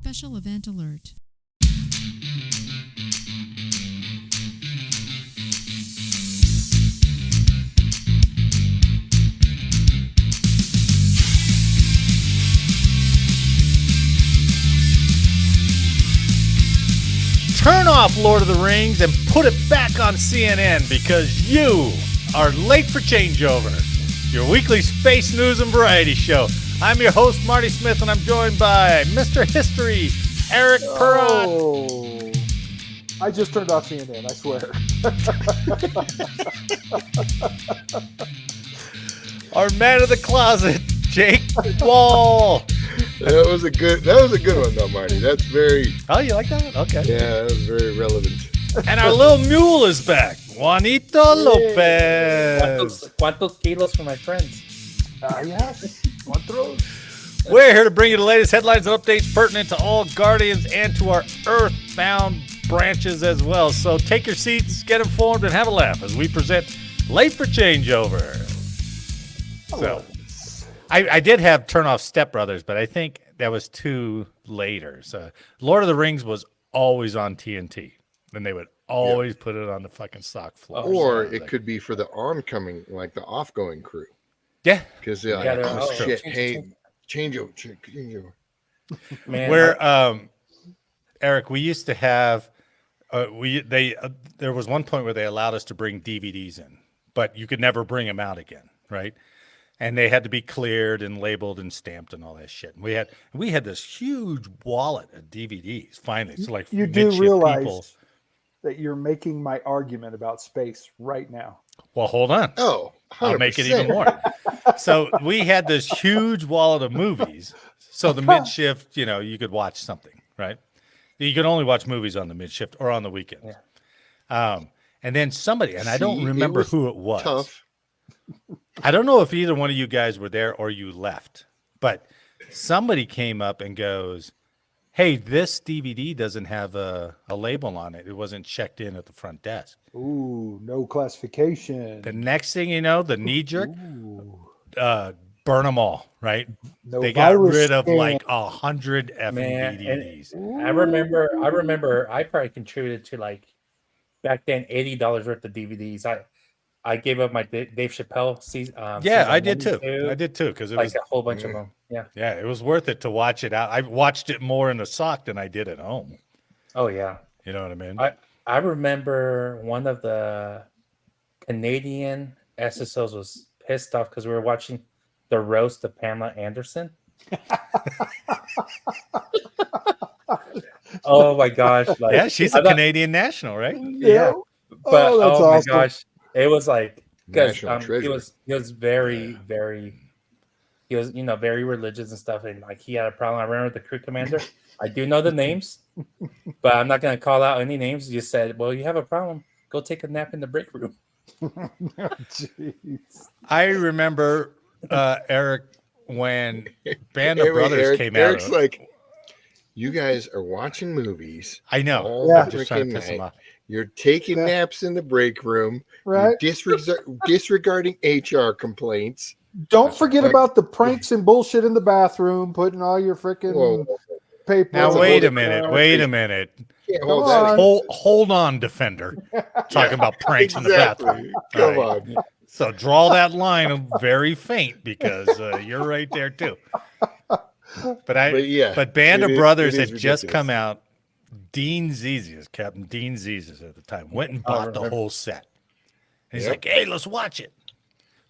Special event alert. Turn off Lord of the Rings and put it back on CNN because you are late for Changeover, your weekly space news and variety show. I'm your host, Marty Smith, and I'm joined by Mr. History, Eric Perrott. Oh, I just turned off CNN, I swear. Our man of the closet, Jake Wall. That was a good one though, Marty. That's very. Oh, you like that? Okay. Yeah, that was very relevant. And our little mule is back, Juanito Lopez. ¿Cuántos kilos for my friends? Yes. ¿Cuántos? We're here to bring you the latest headlines and updates pertinent to all Guardians and to our Earthbound branches as well. So take your seats, get informed, and have a laugh as we present Late for Changeover. So I did have turn off Step Brothers, but I think that was too later. So Lord of the Rings was always on TNT, and they would always put it on the fucking stock floor. Or it could be for the oncoming, like the offgoing crew. Yeah. Because they're like, oh shit, hey, changeover. Man, Where Eric, we used to have there was one point where they allowed us to bring DVDs in, but you could never bring them out again, right? And they had to be cleared and labeled and stamped and all that shit. And we had this huge wallet of DVDs. Finally, so like you do realize that you're making my argument about space right now. Well, hold on. Oh, 100%. I'll make it even more. So we had this huge wallet of movies. So the mid shift, you could watch something, right? You could only watch movies on the mid shift or on the weekends. Yeah. And then somebody, and I don't remember who it was. Tough. I don't know if either one of you guys were there or you left, but somebody came up and goes, "Hey, this DVD doesn't have a label on it. It wasn't checked in at the front desk." Ooh, no classification. The next thing you know, the knee jerk, burn them all, right? No, they got rid of like 100 effing DVDs. I remember I probably contributed to like back then $80 worth of DVDs. I gave up my Dave Chappelle season. I did too. I did too because it was a whole bunch of them. Yeah, it was worth it to watch it out. I watched it more in the sock than I did at home. Oh yeah, you know what I mean. I remember one of the Canadian SSOs was pissed off because we were watching the roast of Pamela Anderson. Oh my gosh! Like, she's a Canadian national, right? Yeah, but that's awesome. My gosh. It was like because he was very very religious and stuff, and like he had a problem. I remember the crew commander. I do know the names, but I'm not gonna call out any names. You said, "Well, you have a problem. Go take a nap in the break room." Jeez. I remember Eric when Band of Brothers came out. Eric's like, "You guys are watching movies. I know. All the just trying to piss night. him off. You're taking naps in the break room, right? Disregarding HR complaints. Don't forget about the pranks and bullshit in the bathroom, putting all your freaking paper. Now, wait a minute. Hold on, Defender. Talking about pranks in the bathroom. Come on. So draw that line very faint because you're right there too. But Band of Brothers had just come out. Captain Dean Zezes at the time, went and bought the whole set. And he's like, "Hey, let's watch it."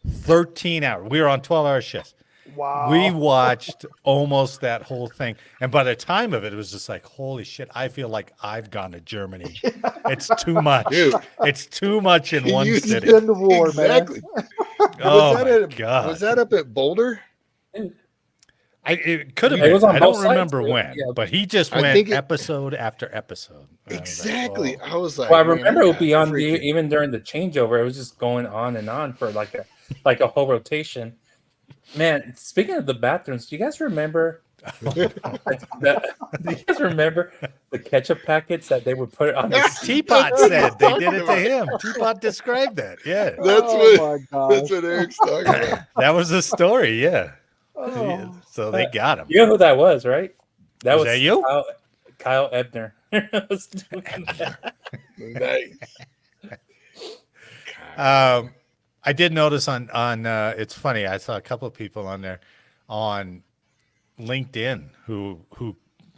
13 hours. We were on 12-hour shifts. Wow. We watched almost that whole thing. And by the time of it, it was just like, holy shit, I feel like I've gone to Germany. It's too much. Dude. It's too much in one city. In the war, exactly. Man. Oh, my God. Was that up at Boulder? It could have been. I don't remember when, but he just went episode after episode. Exactly. I was like, well, I remember it would be on even during the changeover. It was just going on and on for like a whole rotation. Man, speaking of the bathrooms, do you guys remember? Do you guys remember the ketchup packets that they would put on? Teapot said they did it to him. Teapot described that. Yeah, that's what Eric's talking about. That was the story. Yeah. Oh. So they got him. You know who that was, right? That was that you? Kyle Ebner. Was doing that. Nice. I did notice on it's funny. I saw a couple of people on there on LinkedIn who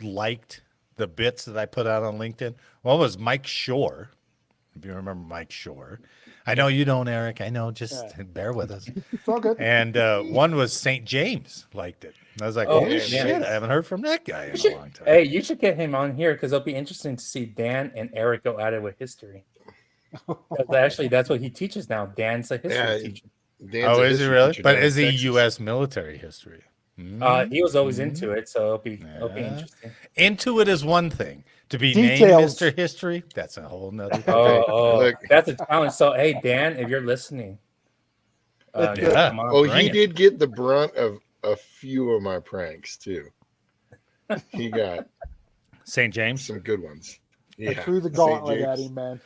liked the bits that I put out on LinkedIn. One was Mike Shore. If you remember Mike Shore. I know you don't, Eric. I know. Just bear with us. It's all good. And one was St. James liked it. I was like, Oh, holy man. shit, I haven't heard from that guy in a long time. Hey, you should get him on here because it'll be interesting to see Dan and Eric go at it with history. Actually, that's what he teaches now. Dan's a history teacher. Oh, is he really? But is he U.S. military history? He was always into it, so it'll be interesting. Into it is one thing. To be Details. named Mr. History, that's a whole nother thing. Oh, that's a challenge. So, hey, Dan, if you're listening, come on, he did get the brunt of a few of my pranks too. He got St. James, some good ones. I threw the gauntlet at him, man.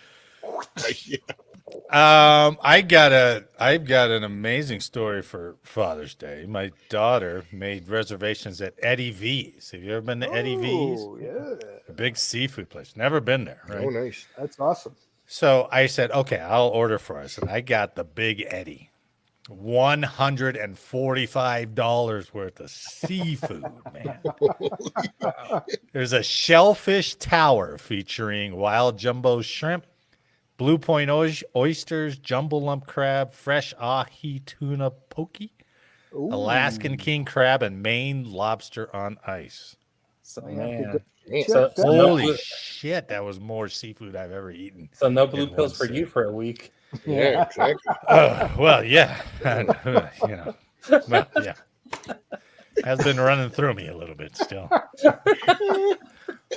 I've got an amazing story for Father's Day. My daughter made reservations at Eddie V's. Have you ever been to Eddie V's? Oh, yeah. A big seafood place. Never been there, right? Oh, nice. That's awesome. So I said, okay, I'll order for us. And I got the Big Eddie. $145 worth of seafood, man. There's a shellfish tower featuring wild jumbo shrimp, blue point oysters, jumbo lump crab, fresh ahi tuna poke, Alaskan king crab, and Maine lobster on ice. So, man. Holy shit, that was more seafood I've ever eaten. So no blue pills for you for a week. Yeah, exactly. Well, yeah. Well, yeah. Has been running through me a little bit still.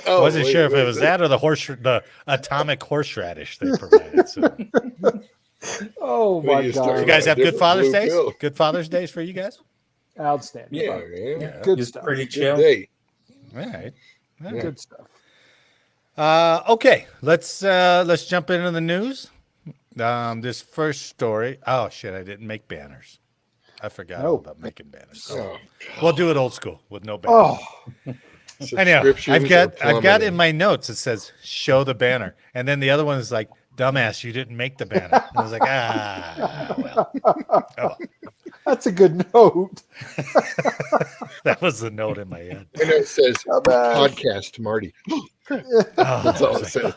Wasn't sure if it was that or the atomic horseradish they provided. So. Oh my God! You guys have good Father's Days? Good Father's Days for you guys? Outstanding. Yeah, man. Yeah. Good Just stuff. pretty chill. All right. Good stuff. Okay, let's jump into the news. This first story. Oh shit! I didn't make banners. I forgot all about making banners. We'll do it old school with no banners. I know. I've got in my notes. It says show the banner, and then the other one is like, dumbass, you didn't make the banner. And I was like, well. Oh. That's a good note. That was the note in my head. And it says podcast Marty. That's all it says.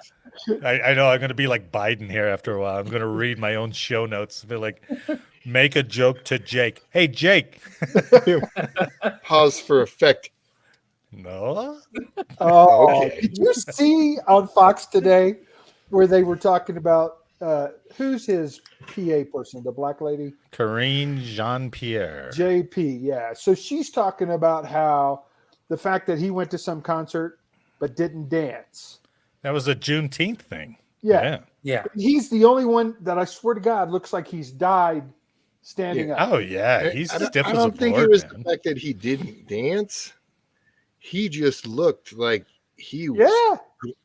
I know I'm going to be like Biden here after a while. I'm going to read my own show notes. Be like, make a joke to Jake. Hey, Jake. Pause for effect. No. Oh, Okay. Did you see on Fox today where they were talking about who's his PA person, the black lady? Karine Jean-Pierre. JP, yeah. So she's talking about how the fact that he went to some concert but didn't dance. That was a Juneteenth thing. Yeah. He's the only one that I swear to God looks like he's died standing up. Oh, yeah. He's stiff as a board. I don't think it was the fact that he didn't dance. He just looked like he was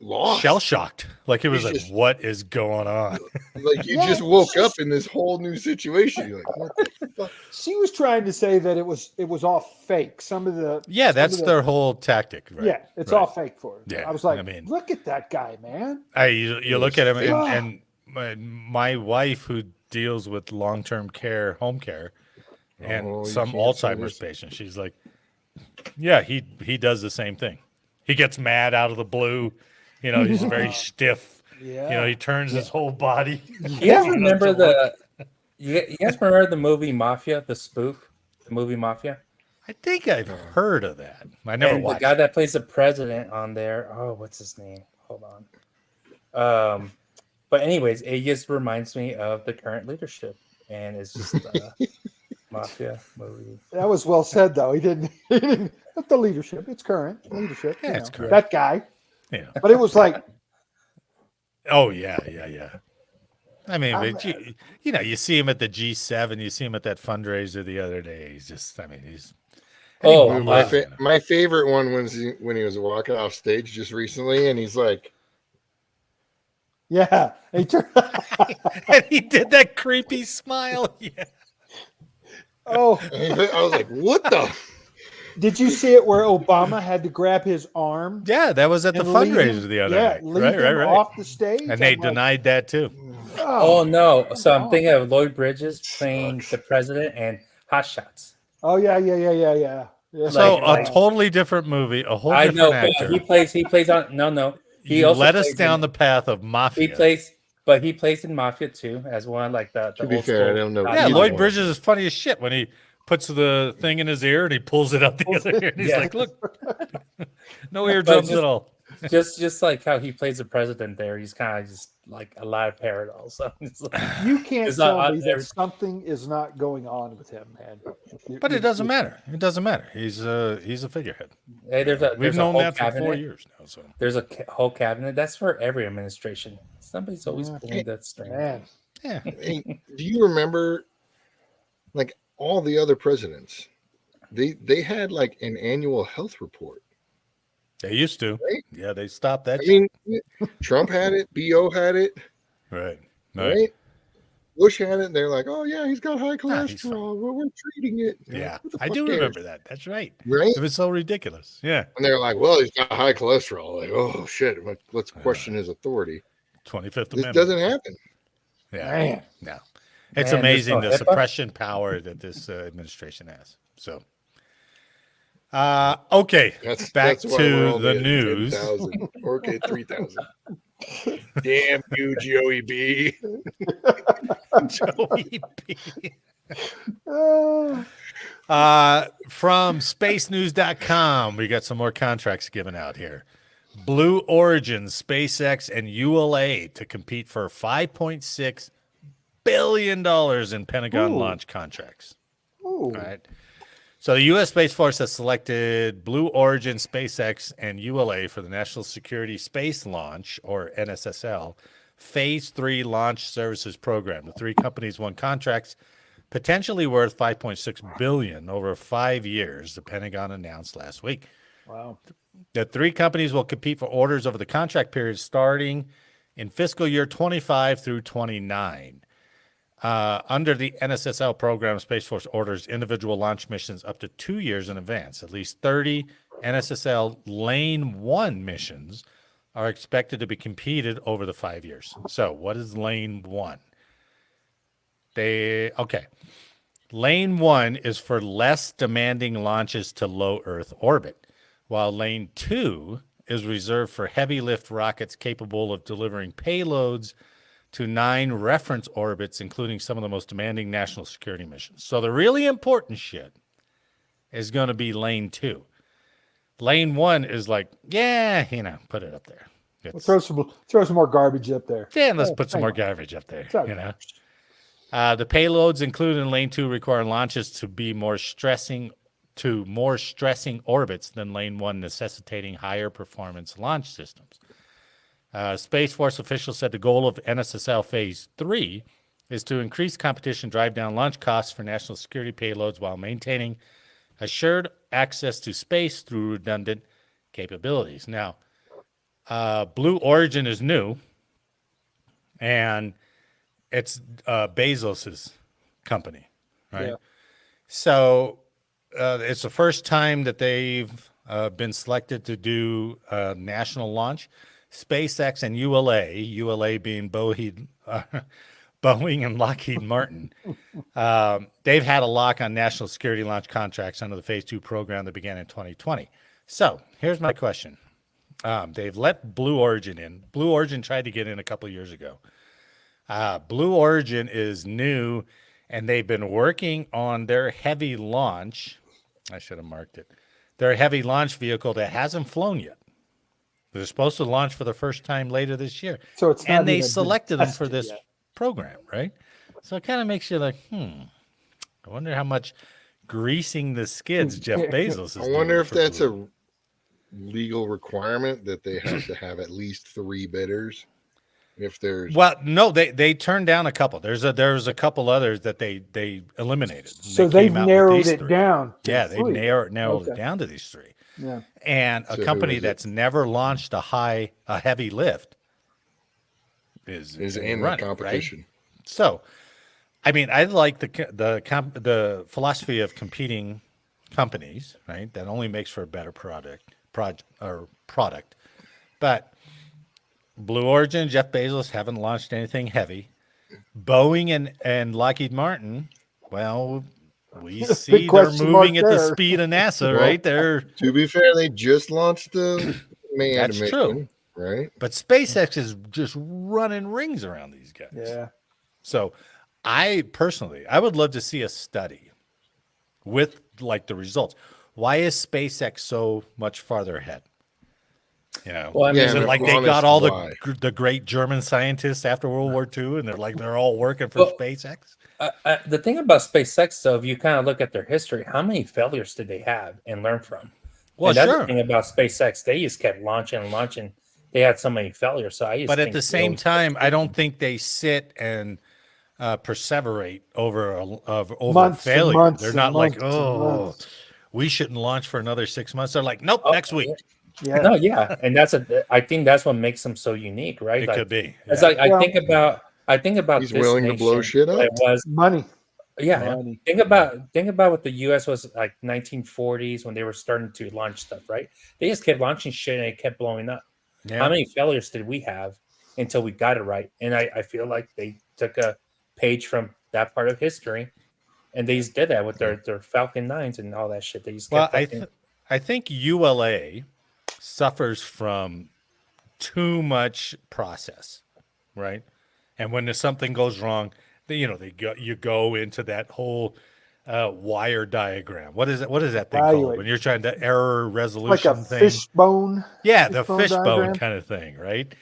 lost. Shell-shocked. Like it was like, what is going on? Like you just woke up in this whole new situation. You're like, what the fuck? She was trying to say that it was all fake. Some of the that's their whole tactic, right? Yeah, it's all fake for her. Yeah, I was like, I mean, look at that guy, man. You look at him, and my wife, who deals with long-term care, home care, and some Alzheimer's patients, she's like, yeah, he does the same thing. He gets mad out of the blue. You know, he's very stiff. Yeah. You know, he turns his whole body. You guys remember you guys remember the movie Mafia, the spoof? The movie Mafia? I think I've heard of that. I never watched the guy that plays the president on there. Oh, what's his name? Hold on. But anyways, it just reminds me of the current leadership. And it's just Mafia movie. That was well said, though. He didn't the leadership. It's current leadership. Yeah, it's current. That guy. Yeah. But it was like, oh yeah. I mean, but you see him at the G7. You see him at that fundraiser the other day. He's just, he's. My favorite one was when he was walking off stage just recently, and he's like, yeah, and he did that creepy smile. Yeah. Oh, I was like, what the? Did you see it where Obama had to grab his arm? Yeah, that was at the and leave fundraiser him- the other yeah, night. leave him off the stage. And they I'm like, denied that too. Oh no! come So I'm on. thinking of Lloyd Bridges playing the president and Hot Shots. Oh yeah. Yeah. So Like- a totally different movie, a whole I different know, but actor. he plays on. No. He You also led us plays down in- the path of mafia. He plays in Mafia too, as one like the To be old fair, I school. don't know. Yeah, either Lloyd one. Bridges is funny as shit when he puts the thing in his ear and he pulls it out the other ear and he's Yeah. like, "Look, no eardrums just- at all." just like how he plays the president there, he's kind of just like a lot of parallels. So it's like, You can't It's tell not- me that something is not going on with him, man. But it doesn't matter. It doesn't matter. He's a figurehead. hey, We've there's a known whole that for 4 cabinet. years now. So There's a whole cabinet. That's for every administration. Somebody's always Yeah. pulling that string. Man, yeah, Hey, do you remember, like all the other presidents? They had like an annual health report. they used to. Right? Yeah, they stopped that. I mean, Trump had it, Bo had it, Right. right? Bush had it, and they're like, "Oh yeah, he's got high Nah, he's fine. cholesterol. Well, we're treating it." Yeah, Who the I fuck do cares? remember that. That's right. Right? It was so ridiculous. Yeah, And they're like, "Well, he's got high cholesterol." Like, oh shit, let's question his authority. 25th This Amendment. doesn't happen. Yeah, man. no. It's Man, amazing there's the no HIPAA? suppression power that this administration has. So, okay, back That's why we're to only the at news. 10,000 or okay, 3,000. Damn you, Joey B. Joey B. Uh, From spacenews.com, we got some more contracts given out here. Blue Origin, SpaceX, and ULA to compete for $5.6 billion in Pentagon Ooh. launch contracts. ooh. All right. So the U.S. Space Force has selected Blue Origin, SpaceX, and ULA for the National Security Space Launch, or NSSL, Phase 3 Launch Services Program. The three companies won contracts potentially worth $5.6 billion over 5 years, the Pentagon announced last week. Wow. The three companies will compete for orders over the contract period starting in fiscal year 25 through 29. Under the NSSL program, Space Force orders individual launch missions up to 2 years in advance. At least 30 NSSL Lane 1 missions are expected to be completed over the 5 years. So what is Lane 1? Lane 1 is for less demanding launches to low Earth orbit, while Lane 2 is reserved for heavy lift rockets capable of delivering payloads to 9 reference orbits, including some of the most demanding national security missions. So the really important shit is going to be Lane 2. Lane 1 is like, yeah, put it up there. We'll throw some more garbage up there. Yeah, let's Oh, put some hang more on. garbage up there. Sorry. The payloads included in Lane 2 require launches to be more stressing orbits than Lane 1, necessitating higher performance launch systems. Space Force officials said the goal of NSSL Phase 3 is to increase competition, drive down launch costs for national security payloads while maintaining assured access to space through redundant capabilities. Now, Blue Origin is new, and it's Bezos's company, right? Yeah. So it's the first time that they've been selected to do a national launch. SpaceX and ULA being Boeing and Lockheed Martin, they've had a lock on national security launch contracts under the Phase 2 program that began in 2020. So here's my question. They've let Blue Origin in. Blue Origin tried to get in a couple of years ago. Blue Origin is new, and they've been working on their heavy launch. I should have marked it. Their heavy launch vehicle that hasn't flown yet. They're supposed to launch for the first time later this year. So it's not and they even been selected them for tested this yet. program, right? So it kind of makes you like, I wonder how much greasing the skids Jeff Bezos is I doing wonder if for that's Blue. a legal requirement that they have to have at least 3 bidders. If there's Well, no, they turned down a couple. There's a couple others that they eliminated. So They they've came out with narrowed these it three. down. to Yeah, they 3. narrowed Okay. it down to these 3. Yeah. And a So who company is it? that's never launched a heavy lift is in running, the competition. Right? So, I mean, I like the philosophy of competing companies, right? That only makes for a better product. But Blue Origin, Jeff Bezos haven't launched anything heavy. Boeing and Lockheed Martin, well, we see they're moving at the speed of NASA, right? They're, to be fair, they just launched the manned that's mission, true, right? but SpaceX is just running rings around these guys. Yeah. So I would love to see a study with like the results. Why is SpaceX so much farther ahead? You know, Well, I mean, is it like they got all the great German scientists after World War II, and they're all working for SpaceX? The thing about SpaceX, though, if you kind of look at their history, how many failures did they have and learn from? Well, and that's sure. the thing about SpaceX, they just kept launching and launching. They had so many failures. So but at the same time, I don't think they sit and perseverate over months failure. They're not like, oh, we shouldn't launch for another 6 months. They're like, nope, next week. Yeah. No, yeah, and I think that's what makes them so unique, right? It could be. It's like I think about he's this willing nation, to blow shit up. It was money. Yeah. Money. Think about what the U.S. was like 1940s when they were starting to launch stuff, right? They just kept launching shit and it kept blowing up. Yeah. How many failures did we have until we got it right? And I feel like they took a page from that part of history, and they just did that with their Falcon 9s and all that shit. They just kept I think ULA suffers from too much process, right? And when something goes wrong, you go into that whole wire diagram. What is that thing called when you're trying to error resolution like a thing? Fishbone. Yeah, the fishbone kind of thing, right?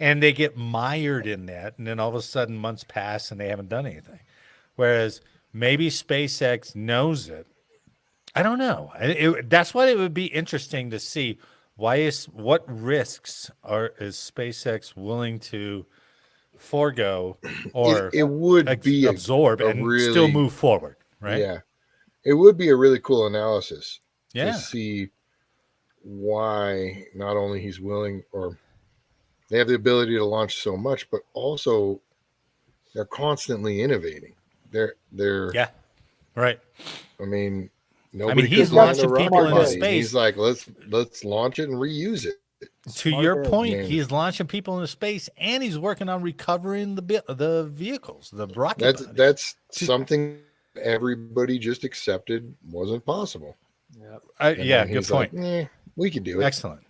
And they get mired in that, and then all of a sudden months pass and they haven't done anything. Whereas maybe SpaceX knows it. I don't know. That's what it would be interesting to see. What risks is SpaceX willing to forego or it would be absorb and really, still move forward, right? Yeah. It would be a really cool analysis to see why not only he's willing or they have the ability to launch so much, but also they're constantly innovating. They're right. I mean, he's launching people into space. He's like, let's launch it and reuse it. To your point, he's launching people into space, and he's working on recovering the vehicles, the rocket. That's something everybody just accepted wasn't possible. Yeah, good point. Like, we could do it. Excellent.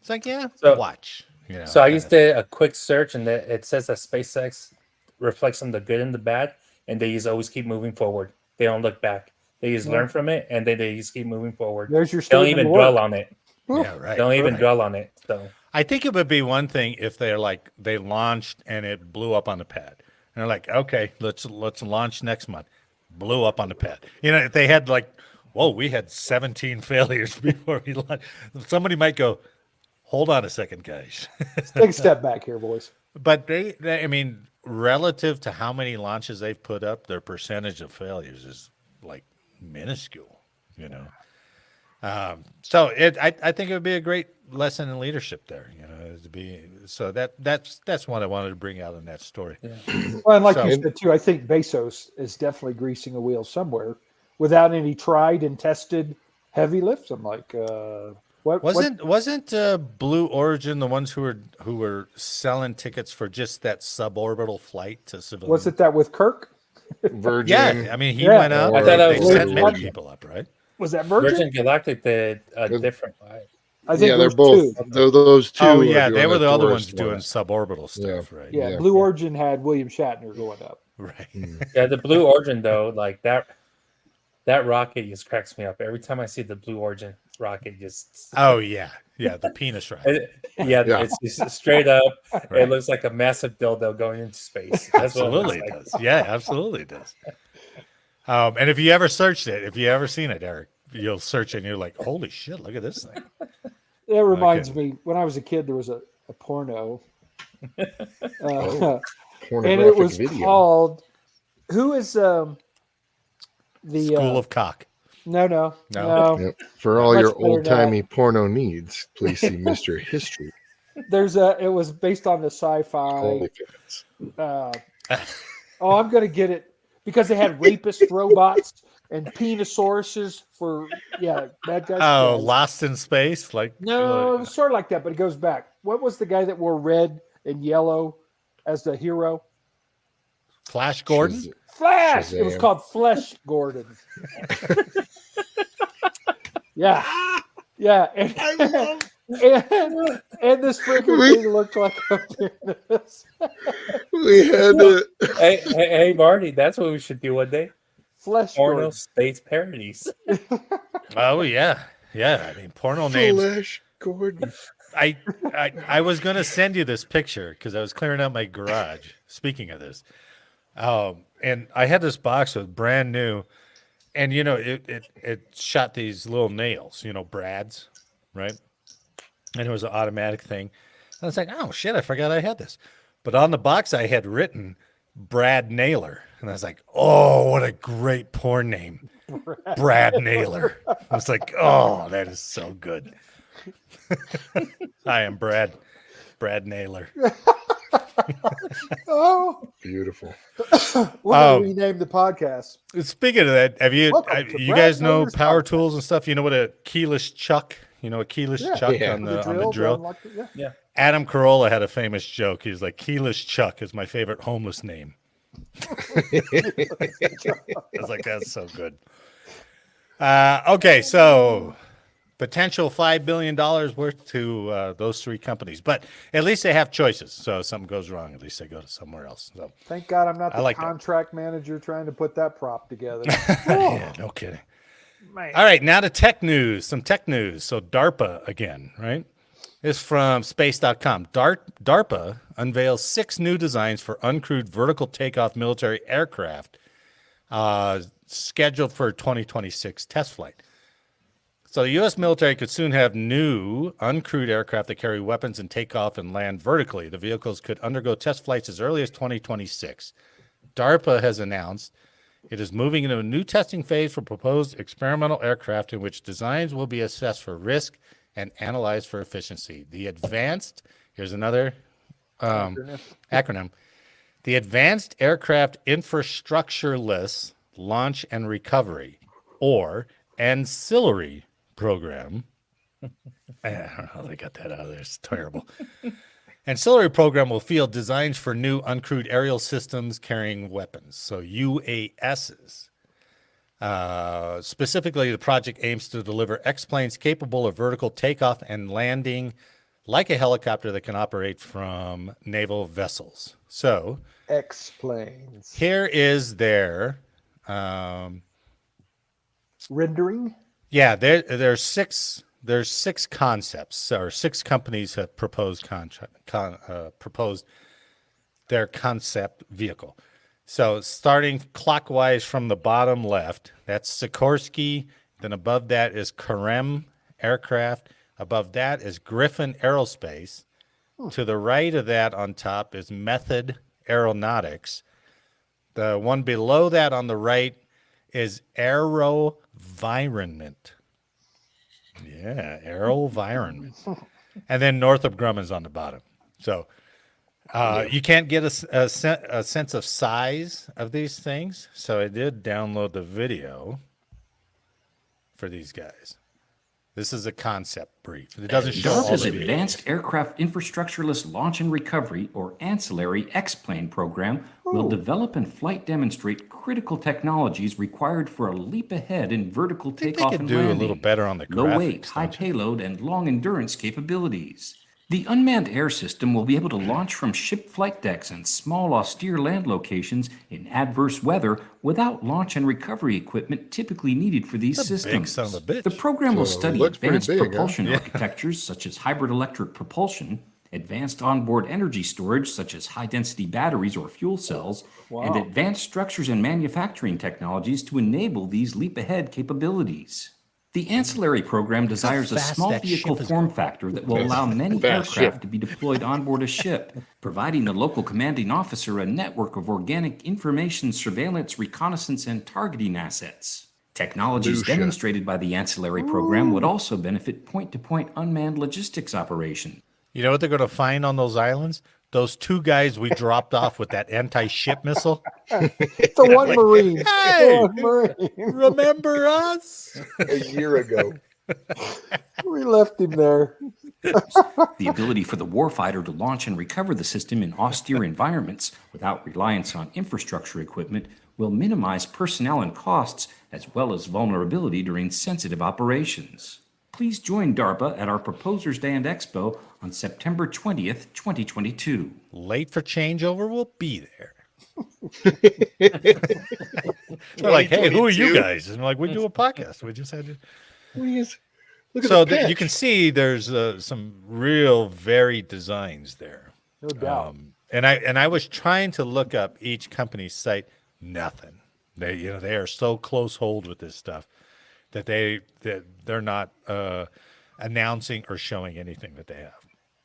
It's like, watch. So I just did a quick search, and it says that SpaceX reflects on the good and the bad, and they just always keep moving forward. They don't look back. They just learn from it, and then they just keep moving forward. There's your don't even dwell on it. Yeah, right. Don't even dwell on it. So I think it would be one thing if they're like they launched and it blew up on the pad, and they're like, okay, let's launch next month. Blew up on the pad. If they had like, whoa, we had 17 failures before we launched. Somebody might go, hold on a second, guys. Take a step back here, boys. But they, I mean, relative to how many launches they've put up, their percentage of failures is like minuscule. So I think it would be a great lesson in leadership there. That's what I wanted to bring out in that story. Yeah. Well, and like you said too, I think Bezos is definitely greasing a wheel somewhere without any tried and tested heavy lifts. I'm like, wasn't Blue Origin the ones who were selling tickets for just that suborbital flight to civilians? Was it that with Kirk? Virgin. Yeah, I mean he went up. I thought that was sent many people up, right? Was that Virgin Galactic did a different flight. I think they're both. Those two. Oh yeah, they were the other ones doing suborbital stuff, right? Yeah, Blue Origin had William Shatner going up. Right. Yeah, the Blue Origin though, like that rocket just cracks me up every time I see the Blue Origin rocket. Just the penis rocket. It's just straight up. Right. It looks like a massive dildo going into space. That's absolutely what it does. Yeah, absolutely does. And if you ever searched it, if you ever seen it, Eric, you'll search it and you're like, holy shit, look at this thing. It reminds me, when I was a kid, there was a porno. And it was called, who is the School of Cock? No. Yep. For all your old-timey porno needs, please see Mr. History. It was based on the sci-fi. I'm going to get it because they had rapist robots and Penisauruses for bad guys. Oh, Lost in Space, no, it was sort of like that, but it goes back. What was the guy that wore red and yellow as the hero? Flash Gordon. Flash. Shazam. It was called Flesh Gordon. Yeah. And this freaking thing looked like a penis. We had to. Hey, Marty, that's what we should do one day. Flesh porno space parodies. Oh yeah. I mean, porno names. Flesh Gordon. I was gonna send you this picture because I was clearing out my garage. Speaking of this, and I had this box with brand new. And, it shot these little nails, brads, right? And it was an automatic thing. I was like, oh, shit, I forgot I had this. But on the box, I had written Brad Nailer. And I was like, oh, what a great porn name. Brad Nailer. I was like, oh, that is so good. I am Brad Nailer. Oh, beautiful. We're going to rename the podcast. Speaking of that, have you guys know Power Tools and stuff? You know what a keyless chuck? You know a keyless chuck on the drill? Yeah. Adam Carolla had a famous joke. He was like, keyless chuck is my favorite homeless name. I was like, that's so good. Okay, so potential $5 billion worth to those three companies. But at least they have choices. So if something goes wrong, at least they go to somewhere else. So thank God I'm not the contract manager trying to put that prop together. Yeah, no kidding. Man. All right, now to tech news. Some tech news. So DARPA again, right? This is from space.com. DARPA unveils 6 new designs for uncrewed vertical takeoff military aircraft scheduled for 2026 test flight. So the U.S. military could soon have new uncrewed aircraft that carry weapons and take off and land vertically. The vehicles could undergo test flights as early as 2026. DARPA has announced it is moving into a new testing phase for proposed experimental aircraft in which designs will be assessed for risk and analyzed for efficiency. Here's another acronym. The Advanced Aircraft Infrastructureless Launch and Recovery, or Ancillary Program. I don't know how they got that out of there. It's terrible. Ancillary Program will field designs for new uncrewed aerial systems carrying weapons, so UASs. Specifically, the project aims to deliver X-planes capable of vertical takeoff and landing like a helicopter that can operate from naval vessels. So, X-planes. Here is their rendering. Yeah, there's 6 concepts, or 6 companies have proposed proposed their concept vehicle. So starting clockwise from the bottom left, that's Sikorsky. Then above that is Karem Aircraft. Above that is Griffin Aerospace. To the right of that on top is Method Aeronautics. The one below that on the right is AeroVironment. Yeah, AeroVironment. And then Northrop Grumman's on the bottom. So you can't get a sense of size of these things. So I did download the video for these guys. This is a concept brief. It doesn't show all the Advanced Aircraft Infrastructureless Launch and Recovery, or Ancillary X-Plane program will develop and flight demonstrate critical technologies required for a leap ahead in vertical takeoff and landing. Do a little better on the graphics, low weight, high payload, and long endurance capabilities. The unmanned air system will be able to launch from ship flight decks and small austere land locations in adverse weather without launch and recovery equipment typically needed for these systems. Big son of a bitch. The program will study advanced propulsion architectures such as hybrid electric propulsion, advanced onboard energy storage such as high-density batteries or fuel cells, and advanced structures and manufacturing technologies to enable these leap-ahead capabilities. The Ancillary program desires a small vehicle form factor that will allow many aircraft to be deployed onboard a ship, providing the local commanding officer a network of organic information surveillance, reconnaissance, and targeting assets. Technologies demonstrated by the Ancillary program would also benefit point-to-point unmanned logistics operations. You know what they're going to find on those islands? Those two guys we dropped off with that anti-ship missile. The one Marine. Hey, the one Marine. Remember us? A year ago. We left him there. The ability for the warfighter to launch and recover the system in austere environments without reliance on infrastructure equipment will minimize personnel and costs, as well as vulnerability during sensitive operations. Please join DARPA at our Proposers Day and Expo on September 20th, 2022. Late for changeover, we'll be there. They're like, hey, who are you guys? And like, we do a podcast. We just had to. So you can see there's some real varied designs there. No doubt. And I was trying to look up each company's site. Nothing. They are so close hold with this stuff that they're not announcing or showing anything that they have.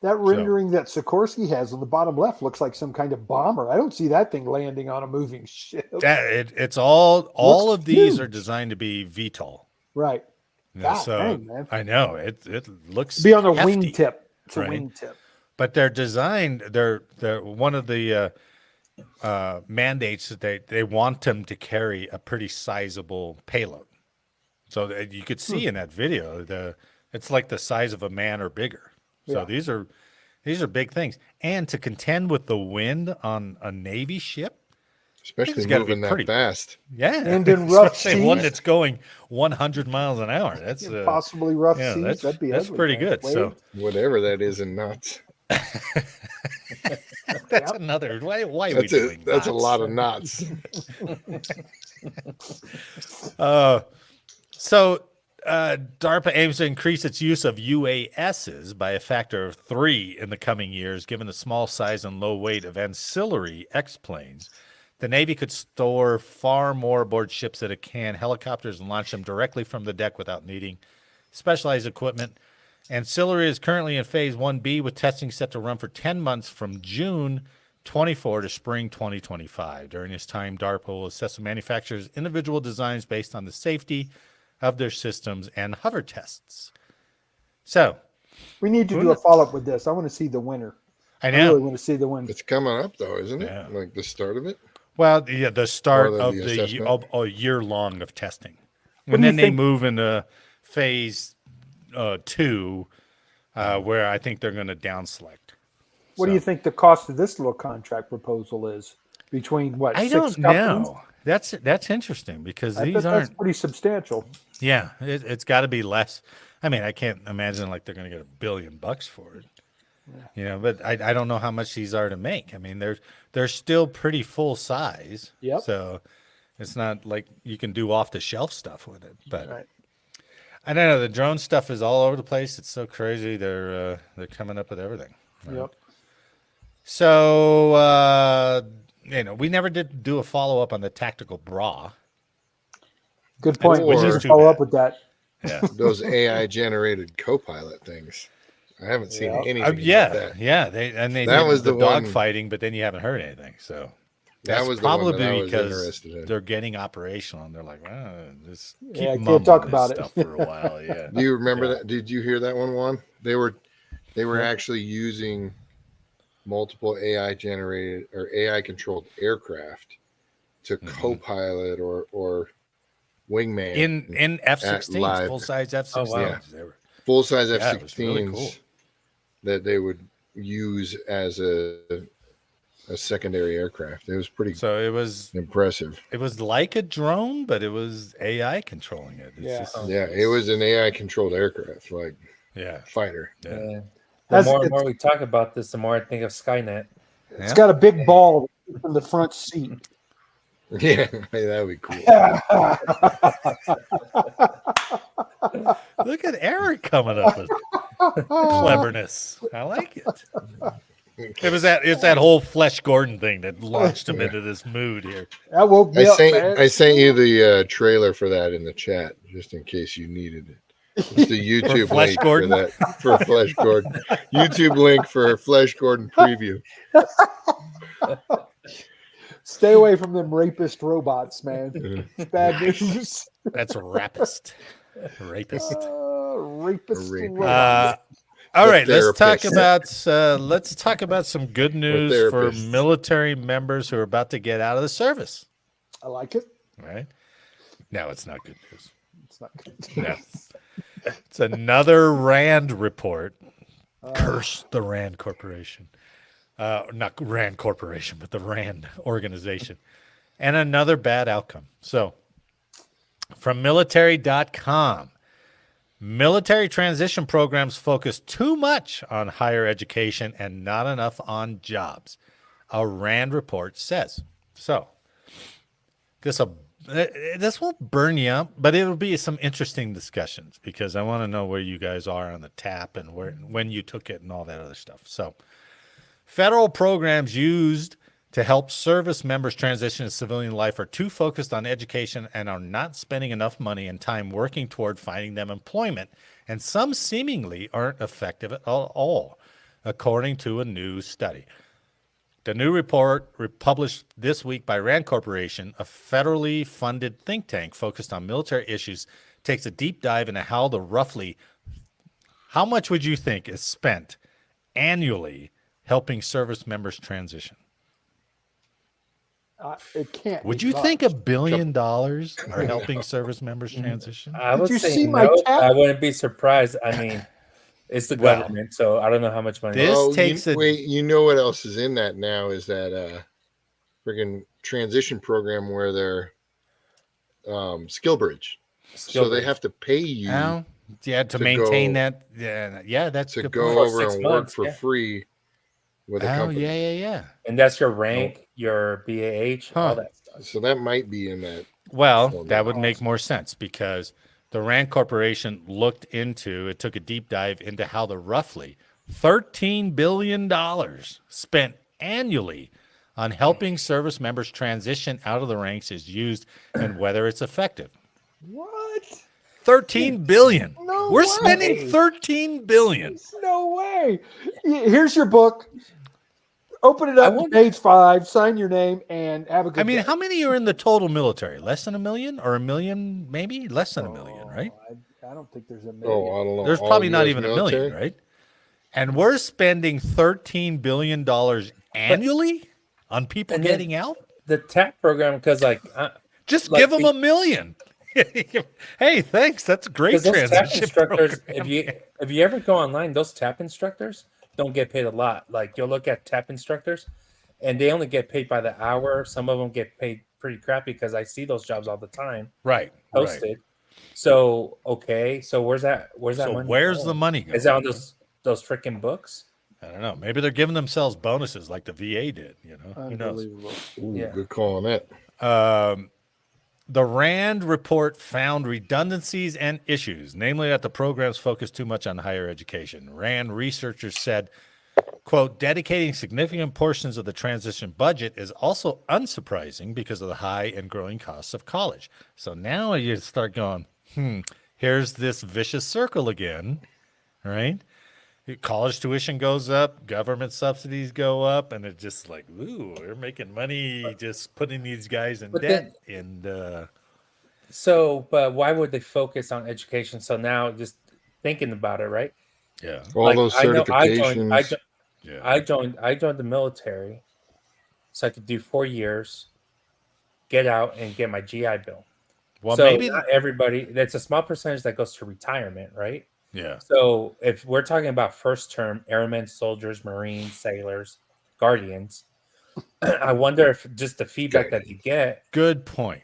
That rendering that Sikorsky has on the bottom left looks like some kind of bomber. I don't see that thing landing on a moving ship. It's all of these are designed to be VTOL. Right. So dang, man. I know it looks be on a hefty, wingtip. It's right? a wingtip. But they're designed. They're one of the mandates that they want them to carry a pretty sizable payload. So that you could see in that video, it's like the size of a man or bigger. So these are big things, and to contend with the wind on a Navy ship, especially moving that fast. Yeah, and in rough seas, one that's going 100 miles an hour. That's possibly rough seas. That's pretty good. Waves. So whatever that is in knots. That's another. Why are we doing that? That's a lot of knots. So DARPA aims to increase its use of UASs by a factor of 3 in the coming years, given the small size and low weight of ancillary X-planes. The Navy could store far more aboard ships than it can helicopters and launch them directly from the deck without needing specialized equipment. Ancillary is currently in Phase 1B, with testing set to run for 10 months from June 24 to spring 2025. During this time, DARPA will assess the manufacturer's individual designs based on the safety of their systems and hover tests. So we need to do a follow-up with this. I want to see the winner. I know. I really want to see the winner. It's coming up though, isn't it? Yeah. Like the start of it. Well, yeah, the start of a year long of testing, and then they move into Phase 2, where I think they're going to down select. What do you think the cost of this little contract proposal is? Between what? I 6 don't companies? know. That's interesting because that's pretty substantial. Yeah, it's got to be less. I mean, I can't imagine like they're going to get $1 billion for it. Yeah. But I don't know how much these are to make. I mean, they're still pretty full size. Yep. So it's not like you can do off the shelf stuff with it. But right. I don't know. The drone stuff is all over the place. It's so crazy. They're coming up with everything. Right? Yep. So we never did do a follow up on the tactical bra. Good point. We need to follow up with that. Yeah. Those AI generated co-pilot things. I haven't seen anything about that. Yeah. They that was the the dog one, fighting, but then you haven't heard anything. So that was probably the one that because they're getting operational and they're like, just keep I can't talk about it for a while. Yeah. Do you remember that? Did you hear that one, Juan? They were actually using multiple AI generated or AI controlled aircraft to co-pilot or wingman in F-16s, full size F-16s. Oh, wow. Full size F-16s really cool. that they would use as a secondary aircraft. It was pretty. So it was impressive. It was like a drone, but it was AI controlling it. It was an AI controlled aircraft, like fighter. Yeah. The more and more we talk about this, the more I think of Skynet. It's got a big ball in the front seat. Yeah, that would be cool. Look at Eric coming up with cleverness. I like it. It's that whole Flesh Gordon thing that launched him into this mood here. That woke me up, man. I sent you the trailer for that in the chat, just in case you needed it. It's the YouTube link for that for Flesh Gordon. YouTube link for Flesh Gordon preview. Stay away from them rapist robots, man. It's bad news. That's a rapist. Rapist. Rapist. All right, let's talk about some good news for military members who are about to get out of the service. I like it. Right? No, it's not good news. It's not good. No. It's another Rand report. Curse the Rand Corporation. Not Rand Corporation, but the Rand organization. And another bad outcome. So, from military.com, military transition programs focus too much on higher education and not enough on jobs, a Rand report says. So, this won't burn you up, but it'll be some interesting discussions because I want to know where you guys are on the tap and when you took it and all that other stuff. So, federal programs used to help service members transition to civilian life are too focused on education and are not spending enough money and time working toward finding them employment, and some seemingly aren't effective at all, according to a new study. The new report, published this week by Rand Corporation, a federally funded think tank focused on military issues, takes a deep dive into how much would you think is spent annually helping service members transition? It can't. Would you think $1 billion are helping service members transition? I would say no. I wouldn't be surprised. I mean, it's the government, so I don't know how much money. You know what else is in that now is that friggin' transition program where they're skill bridge. So they have to pay you. To maintain that. Yeah, that's to go over and work for free. With a company. Yeah. And that's your rank, your BAH, all that stuff. So that might be in that. Well, that would make more sense because the Rand Corporation took a deep dive into how the roughly $13 billion spent annually on helping service members transition out of the ranks is used and whether it's effective. What? $13 billion. No We're way. spending $13 billion. No way. Here's your book. Open it up to page 5, sign your name, and have a good day. How many are in the total military? Less than 1 million or 1 million, maybe? Less than 1 million, right? I don't think there's 1 million. Oh, I don't know. There's probably not even 1 million, right? And we're spending $13 billion annually on people getting out? The TAP program, because just give them $1 million. Hey, thanks. That's a great transition. TAP instructors, if you ever go online, those TAP instructors don't get paid a lot. Like you'll look at TAP instructors, and they only get paid by the hour. Some of them get paid pretty crappy because I see those jobs all the time. Right. Posted. Right. So so where's that money? Where's the money going? Is that on those freaking books? I don't know. Maybe they're giving themselves bonuses like the VA did. Who knows? Ooh, good call on that. The Rand report found redundancies and issues, namely that the programs focus too much on higher education. Rand researchers said, quote, dedicating significant portions of the transition budget is also unsurprising because of the high and growing costs of college. So now you start going, here's this vicious circle again, right? College tuition goes up, government subsidies go up, and it's just like, ooh, we're making money just putting these guys in debt. But why would they focus on education? So now just thinking about it, right? Yeah. All those certifications. I joined the military so I could do 4 years, get out and get my GI Bill. Well, so maybe not everybody, that's a small percentage that goes to retirement, right? Yeah. So if we're talking about first term airmen, soldiers, Marines, sailors, guardians, I wonder if just the feedback that you get. Good point.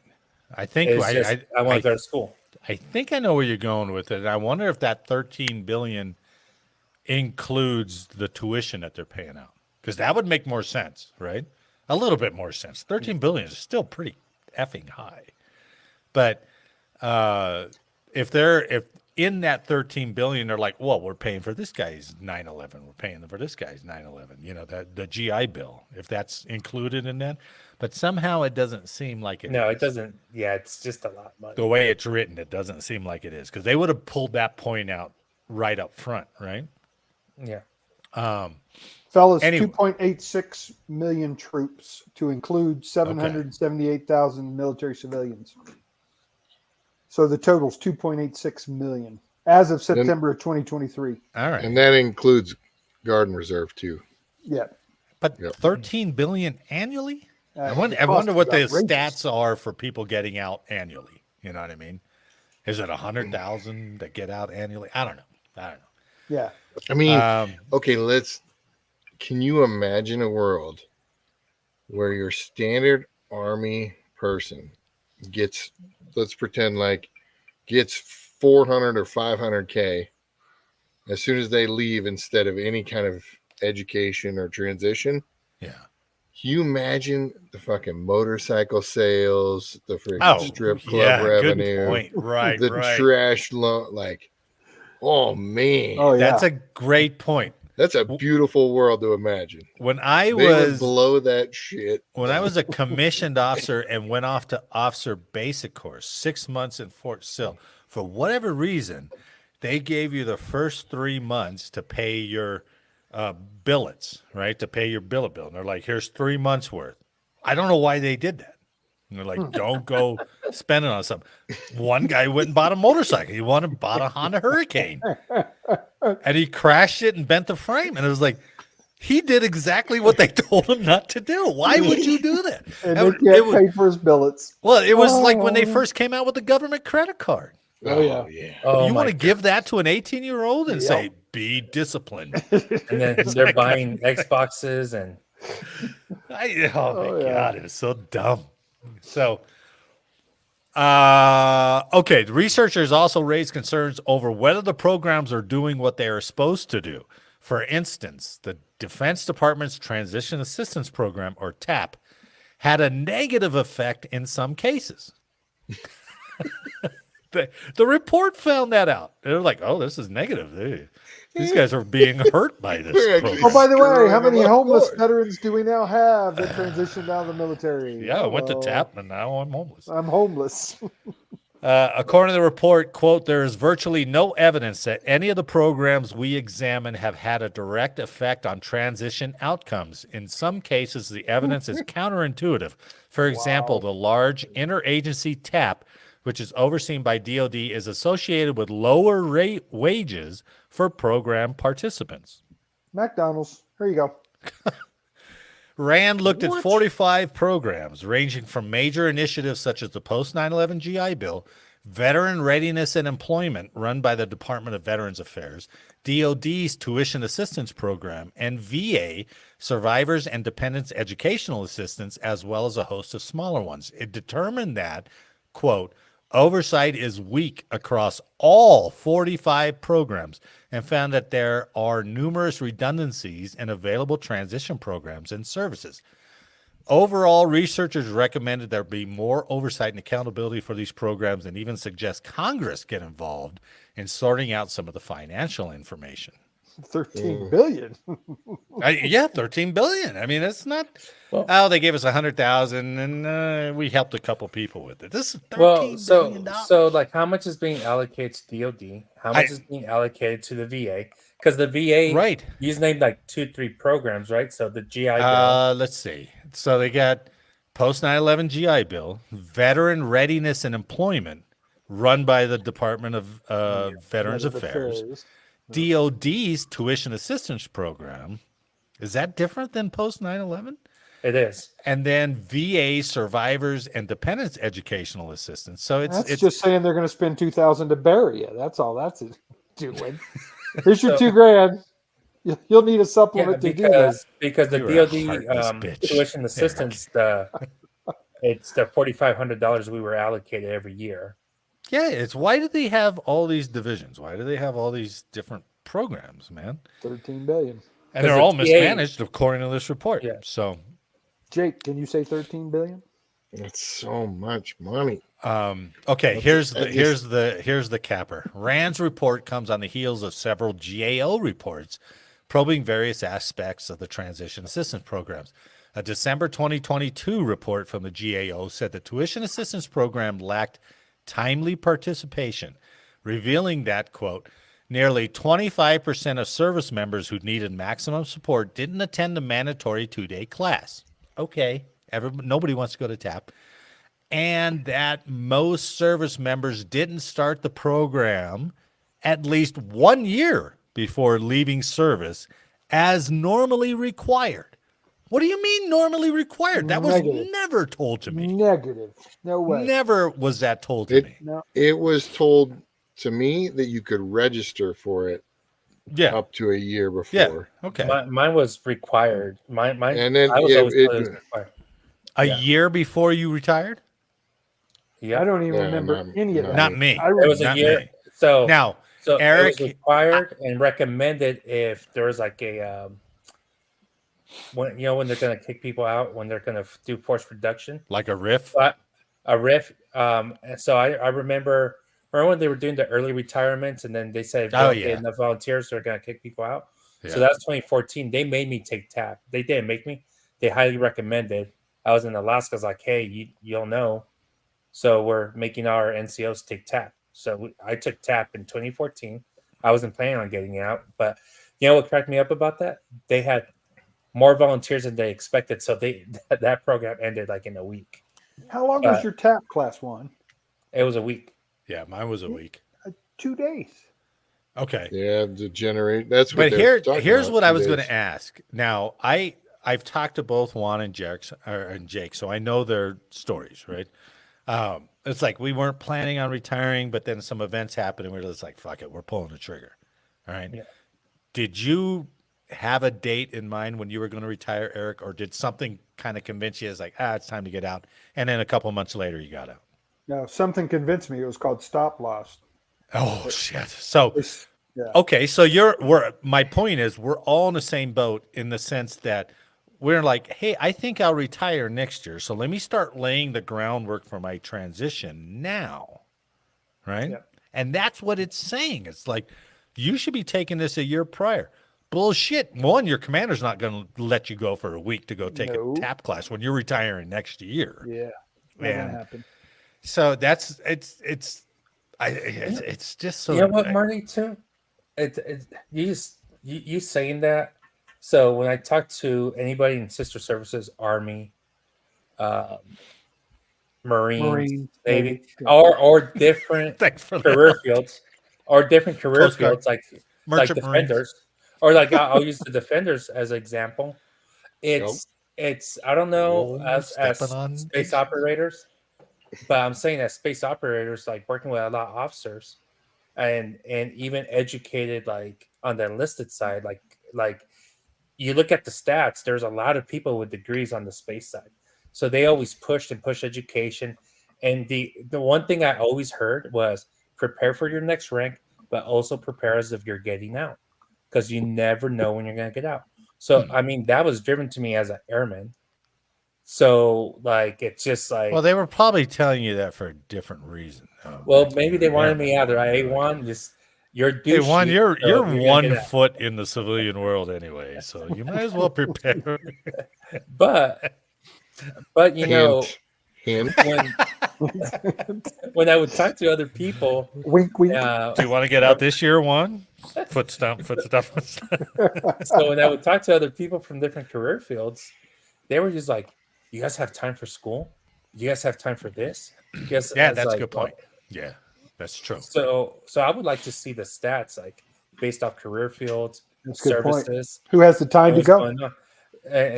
I think I want to go to school. I think I know where you're going with it. I wonder if that $13 billion includes the tuition that they're paying out, because that would make more sense, right? A little bit more sense. $13 billion is still pretty effing high, but if in that $13 billion, they're like, well, we're paying for this guy's 9/11. We're paying for this guy's 9/11. That the GI Bill, if that's included in that. But somehow it doesn't seem like it. No, it doesn't. Yeah, it's just a lot of money. The way it's written, it doesn't seem like it is, because they would have pulled that point out right up front, right? Yeah. Fellas, 2.86 million troops to include 778,000 military civilians. So the total's 2.86 million. as of September of 2023. All right. And that includes Guard and Reserve too. Yeah. But 13 billion annually? I wonder cost what the is outrageous. stats are for people getting out annually. You know what I mean? Is it 100,000 that get out annually? I don't know. Yeah. I mean, okay, can you imagine a world where your standard Army person gets, let's pretend like gets 400 or 500K as soon as they leave instead of any kind of education or transition? Yeah. Can you imagine the fucking motorcycle sales, the freaking strip club revenue, good point. Right, the trash loan? Like, oh man, that's a great point. That's a beautiful world to imagine. When they would blow that shit. When I was a commissioned officer and went off to officer basic course, 6 months in Fort Sill, for whatever reason, they gave you the first 3 months to pay your billets, right? To pay your billet bill. And they're like, here's 3 months worth. I don't know why they did that. And they're like, don't go spend it on something. One guy went and bought a motorcycle. He bought a Honda Hurricane. And he crashed it and bent the frame. And it was like, he did exactly what they told him not to do. Why would you do that? And they can't pay for his billets. Well, it was like when they first came out with the government credit card. Oh, yeah. You want to give that to an 18-year-old and say, be disciplined. And then they're buying Xboxes and... God, it was so dumb. So, okay, the researchers also raised concerns over whether the programs are doing what they are supposed to do. For instance, the Defense Department's Transition Assistance Program, or TAP, had a negative effect in some cases. The report found that out. They're like, oh, this is negative. These guys are being hurt by this program. Oh, by the way, how many homeless veterans do we now have that transitioned out of the military? Yeah, I went to TAP, and now I'm homeless. I'm homeless. According to the report, quote, there is virtually no evidence that any of the programs we examine have had a direct effect on transition outcomes. In some cases, the evidence is counterintuitive. For example, the large interagency TAP, which is overseen by DoD, is associated with lower rate wages for program participants. McDonald's. Here you go. RAND looked at 45 programs ranging from major initiatives such as the post 9/11 GI Bill, Veteran Readiness and Employment run by the Department of Veterans Affairs, DoD's Tuition Assistance Program, and VA Survivors and Dependents Educational Assistance, as well as a host of smaller ones. It determined that, quote, oversight is weak across all 45 programs and found that there are numerous redundancies in available transition programs and services. Overall, researchers recommended there be more oversight and accountability for these programs and even suggest Congress get involved in sorting out some of the financial information. 13 billion. 13 billion. I mean, it's not. Well, they gave us 100,000, and we helped a couple people with it. This is $13 billion. So like, how much is being allocated to DoD? How much is being allocated to the VA? Because the VA, right? He's named like 2-3 programs, right? So the GI Bill. Let's see. So they got post 9/11 GI Bill, Veteran Readiness and Employment, run by the Department of Veterans Affairs. DoD's Tuition Assistance Program. Is that different than post 9/11? It is. And then VA Survivors and Dependents Educational Assistance. So it's just saying they're going to spend $2,000 to bury you. That's all that's doing. Here's your $2,000. You'll need a supplement to do that. Because the DoD tuition assistance, it's the $4,500 we were allocated every year. Yeah, it's why do they have all these divisions? Why do they have all these different programs, man? 13 billion. And they're all mismanaged according to this report. Yeah. So, Jake, can you say 13 billion? That's so much money. Okay, here's the capper. RAND's report comes on the heels of several GAO reports probing various aspects of the transition assistance programs. A December 2022 report from the GAO said the tuition assistance program lacked timely participation, revealing that, quote, nearly 25% of service members who needed maximum support didn't attend the mandatory 2-day class. Okay, nobody wants to go to TAP. And that most service members didn't start the program at least 1 year before leaving service as normally required. What do you mean normally required? That was never told to me. Negative. No way. Never was that told to me. No. It was told to me that you could register for it up to a year before. Yeah. Okay. Mine was required. Mine and then I was always told it was required. A year before you retired? Yeah. I don't even remember any of that. Not me. It was a year. Me. So now, Eric, it was required and recommended if there was like a when they're going to kick people out, when they're going to do force reduction, like a RIF. A RIF. So I remember when they were doing the early retirements, and then they said, if don't get enough volunteers, they're going to kick people out. Yeah. So that's 2014. They made me take TAP. They didn't make me. They highly recommended. I was in Alaska. I was like, hey, you don't know. So we're making our NCOs take TAP. So I took TAP in 2014. I wasn't planning on getting it out. But you know what cracked me up about that? They had more volunteers than they expected. So that program ended like in a week. How long was your TAP class one? It was a week. Yeah, mine was a week. 2 days. Okay. Yeah, to generate. That's what. But here's what I was going to ask. Now, I've talked to both Juan and Jake, so I know their stories, right? It's like we weren't planning on retiring, but then some events happened, and we were just like, "Fuck it, we're pulling the trigger." All right. Yeah. Did you have a date in mind when you were going to retire, Eric, or did something kind of convince you as like, it's time to get out, and then a couple months later you got out? No, something convinced me. It was called stop loss. Oh shit! So, okay, so my point is, we're all in the same boat in the sense that we're like, hey, I think I'll retire next year, so let me start laying the groundwork for my transition now, right? Yeah. And that's what it's saying. It's like you should be taking this a year prior. Bullshit. One, your commander's not going to let you go for a week to go take a TAP class when you're retiring next year. Yeah, that's going to happen. So it's just so. You know what, Marty? Too, you saying that. So when I talk to anybody in sister services, Army, Marines, Navy, or different career fields, like defenders, or like I'll use the defenders as an example. It's I don't know as space operators. But I'm saying that space operators, like working with a lot of officers and even educated, like on the enlisted side, like you look at the stats, there's a lot of people with degrees on the space side. So they always push education. And the one thing I always heard was prepare for your next rank, but also prepare as if you're getting out, because you never know when you're going to get out. So, I mean, that was driven to me as an airman. So, like, it's just like... Well, they were probably telling you that for a different reason. Well, maybe they wanted me out there. A1, just... You're A1, you're 1 foot in the civilian world anyway, so you might as well prepare. But you know... When I would talk to other people... Wink, wink. Do you want to get out this year, Juan? Foot stomp. So when I would talk to other people from different career fields, they were just like, you guys have time for school? You guys have time for this? That's a good point. Yeah, that's true. So I would like to see the stats, like based off career fields, services. Who has the time to go? And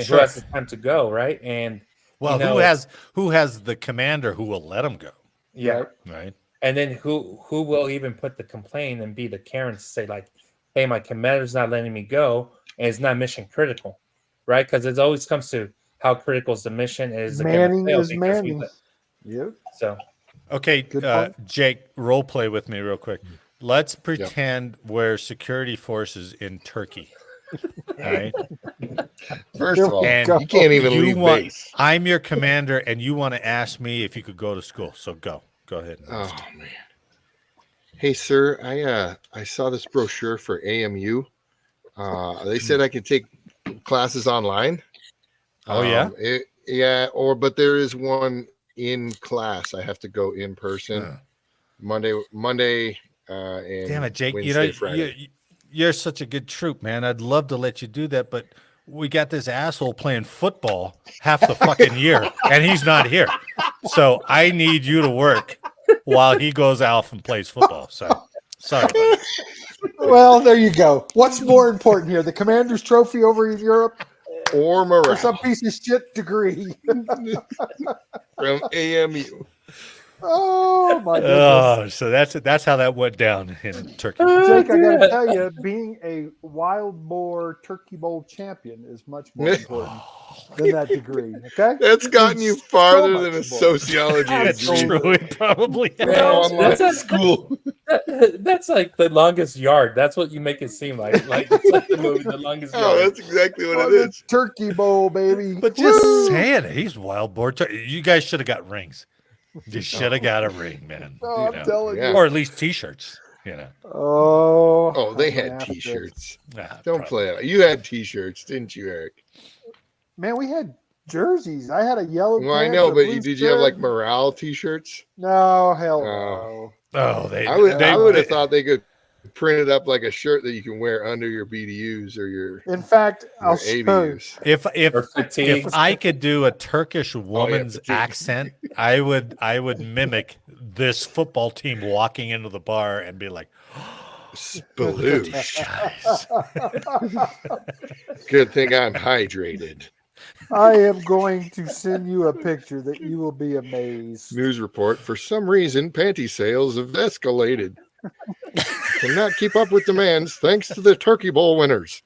who has the time to go, right? And who has the commander who will let them go? Yeah, right. And then who will even put the complaint and be the Karen to say like, hey, my commander's not letting me go, and it's not mission critical, right? Because it always comes to how critical is the mission. Is Manning is Manning. Yep. So, okay, Jake, role play with me real quick. Let's pretend we're security forces in Turkey. All right. First of all, you can't even leave base. I'm your commander, and you want to ask me if you could go to school. So go ahead. Oh man. Hey, sir, I saw this brochure for AMU. They said I could take classes online. Oh yeah. But there is one in class. I have to go in person Monday, and damn it, Jake! Wednesday, you're such a good troop, man. I'd love to let you do that, but we got this asshole playing football half the fucking year, and he's not here. So I need you to work while he goes out and plays football. So Sorry, buddy. Well, there you go. What's more important here, the Commander's Trophy over in Europe, or morale or some piece of shit degree from AMU? Oh my goodness! Oh, so that's how that went down in Turkey. Jake, I got to tell you, being a wild boar turkey bowl champion is much more important than that degree. Okay, that's gotten you farther than a more. sociology That's degree. true. It probably Man, has. That's school. That's like the longest yard. That's what you make it seem like. Like it's like the movie, The Longest Yard. Oh, that's exactly what it is. Turkey bowl, baby. But just saying it, he's wild boar. You guys should have got rings. You should have got a ring, man. Oh, I'm telling you. Or at least T-shirts. Oh, they had T-shirts. Don't play it. You had T-shirts, didn't you, Eric? Man, we had jerseys. I had a yellow. Well, I know, but did you have like morale T-shirts? No, hell no. Oh, I would have thought they could print it up like a shirt that you can wear under your BDUs or your. In fact, I'll show you. If I could do a Turkish woman's accent, I would mimic this football team walking into the bar and be like, "Sploosh." Good thing I'm hydrated. I am going to send you a picture that you will be amazed. News report: for some reason, panty sales have escalated. Cannot keep up with demands thanks to the Turkey Bowl winners.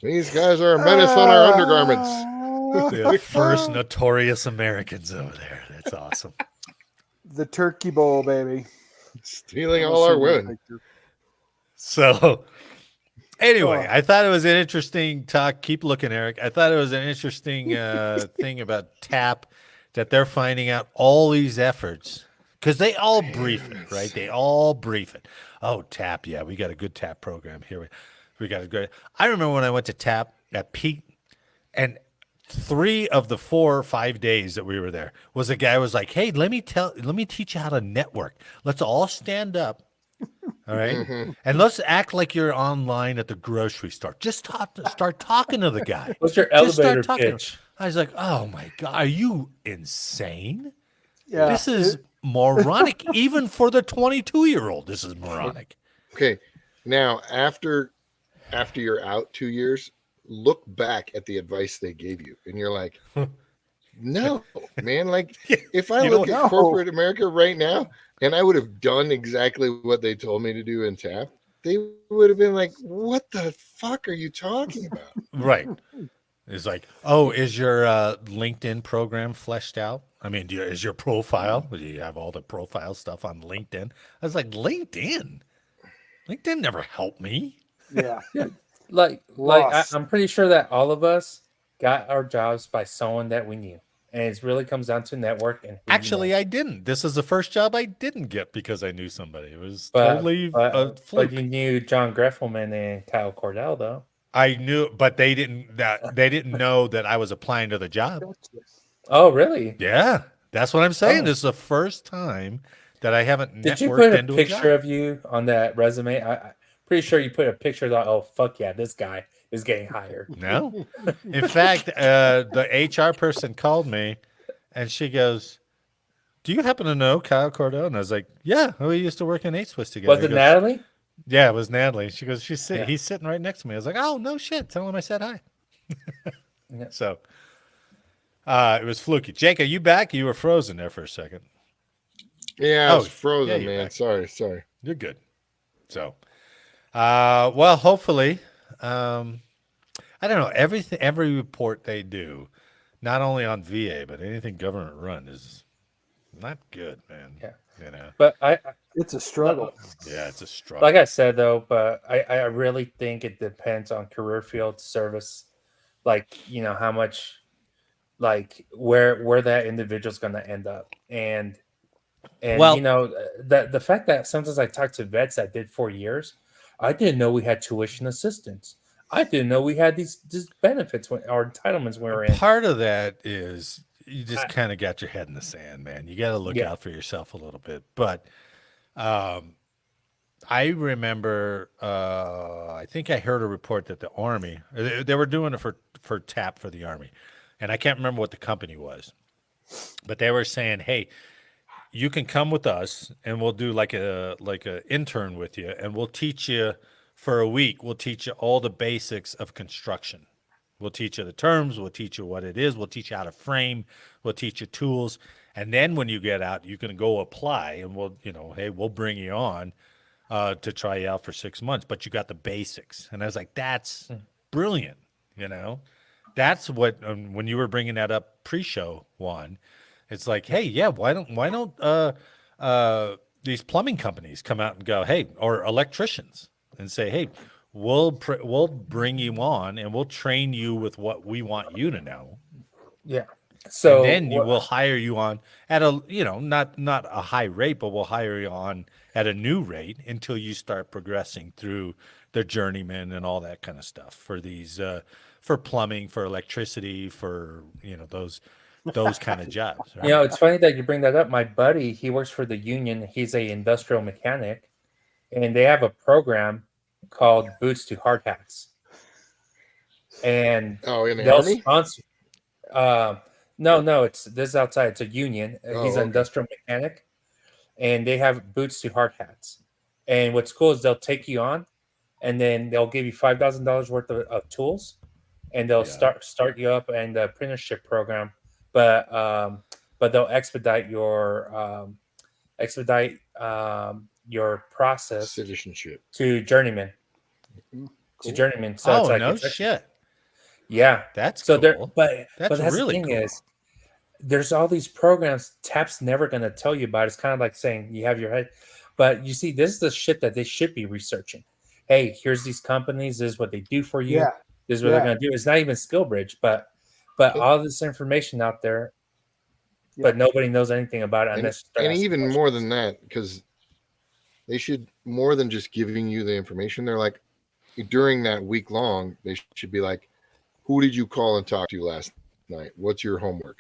These guys are a menace on our undergarments. The first notorious Americans over there. That's awesome. The Turkey Bowl, baby. Stealing all our women. So, anyway, I thought it was an interesting talk. Keep looking, Eric. I thought it was an interesting thing about TAP, that they're finding out all these efforts. Because they all brief it, right? They all brief it. Oh, TAP, yeah, we got a good TAP program here. We got a good. I remember when I went to TAP at Pete, and 3 of the 4 or 5 days that we were there was a guy was like, "Hey, let me teach you how to network. Let's all stand up, all right, and let's act like you're online at the grocery store. Just start talking to the guy. What's your elevator pitch?" I was like, "Oh my god, are you insane? Yeah, this is." Moronic, even for the 22-year-old. This is moronic. Okay, now after you're out 2 years, look back at the advice they gave you, and you're like, "No, man! Like, if I look at corporate America right now, and I would have done exactly what they told me to do in TAP, they would have been like, "What the fuck are you talking about?" Right? It's like, "Oh, is your LinkedIn program fleshed out? I mean, is your profile? Do you have all the profile stuff on LinkedIn?" I was like, "LinkedIn never helped me." Yeah. I'm pretty sure that all of us got our jobs by someone that we knew, and it really comes down to network. And actually, I didn't. This is the first job I didn't get because I knew somebody. It was totally a fluke. But you knew John Greffelman and Kyle Cordell, though. I knew, but they didn't know that I was applying to the job. Oh, really? Yeah, that's what I'm saying. This is the first time that I haven't networked. Did you put a into picture of you on that resume? I'm pretty sure you put a picture of, oh, fuck yeah, this guy is getting hired. No. In fact, the HR person called me, and she goes, "Do you happen to know Kyle Cordell?" And I was like, "Yeah, we used to work in 8 Swiss together." Was it Natalie? Yeah, it was Natalie. She goes, he's sitting right next to me. I was like, "Oh, no shit. Tell him I said hi." Yeah. So it was fluky. Jake, are you back? You were frozen there for a second. Yeah, I was frozen, man. Back. Sorry. You're good. So, well, hopefully, I don't know. Every report they do, not only on VA, but anything government run is not good, man. Yeah. You know, but it's a struggle. Yeah, it's a struggle. Like I said, though, but I really think it depends on career field service, like, you know, how much, like where that individual's going to end up, and well, you know, the fact that sometimes I talk to vets that did 4 years, I didn't know we had tuition assistance. I didn't know we had these benefits or entitlements when we were in. Part of that is you just kind of got your head in the sand, man. You got to look out for yourself a little bit. But I remember, I think I heard a report that the Army, they were doing it for TAP for the Army. And I can't remember what the company was. But they were saying, hey, you can come with us and we'll do like a intern with you, and we'll teach you for a week. We'll teach you all the basics of construction. We'll teach you the terms. We'll teach you what it is. We'll teach you how to frame. We'll teach you tools. And then when you get out, you can go apply, and we'll, hey, we'll bring you on to try you out for 6 months. But you got the basics. And I was like, that's brilliant. That's what when you were bringing that up pre-show, Juan. It's like, hey, yeah, why don't these plumbing companies come out and go, hey, or electricians, and say, hey, we'll bring you on and we'll train you with what we want you to know. Yeah. So and then we'll hire you on at a not a high rate, but we'll hire you on at a new rate until you start progressing through the journeyman and all that kind of stuff for these for plumbing, for electricity, for those kind of jobs. Right? It's funny that you bring that up. My buddy, he works for the union. He's a industrial mechanic, and they have a program called Boots to Hard Hats. And in the they'll Army? sponsor. No, this is outside. It's a union. He's an industrial mechanic, and they have Boots to Hard Hats. And what's cool is they'll take you on, and then they'll give you $5,000 worth of tools, and they'll start you up in the apprenticeship program. But they'll expedite your process citizenship to journeyman. Cool. To journeyman. So it's like, no shit. Yeah, that's so cool. But that's really really the thing cool. is, there's all these programs. TAP's never going to tell you about. It's kind of like saying you have your head, but you see, this is the shit that they should be researching. Hey, here's these companies. This is what they do for you. Yeah. This is what they're going to do. It's not even SkillBridge, but all this information out there, but nobody knows anything about it. And even more than that, because they should, more than just giving you the information, they're like, during that week long, they should be like, who did you call and talk to last night? What's your homework?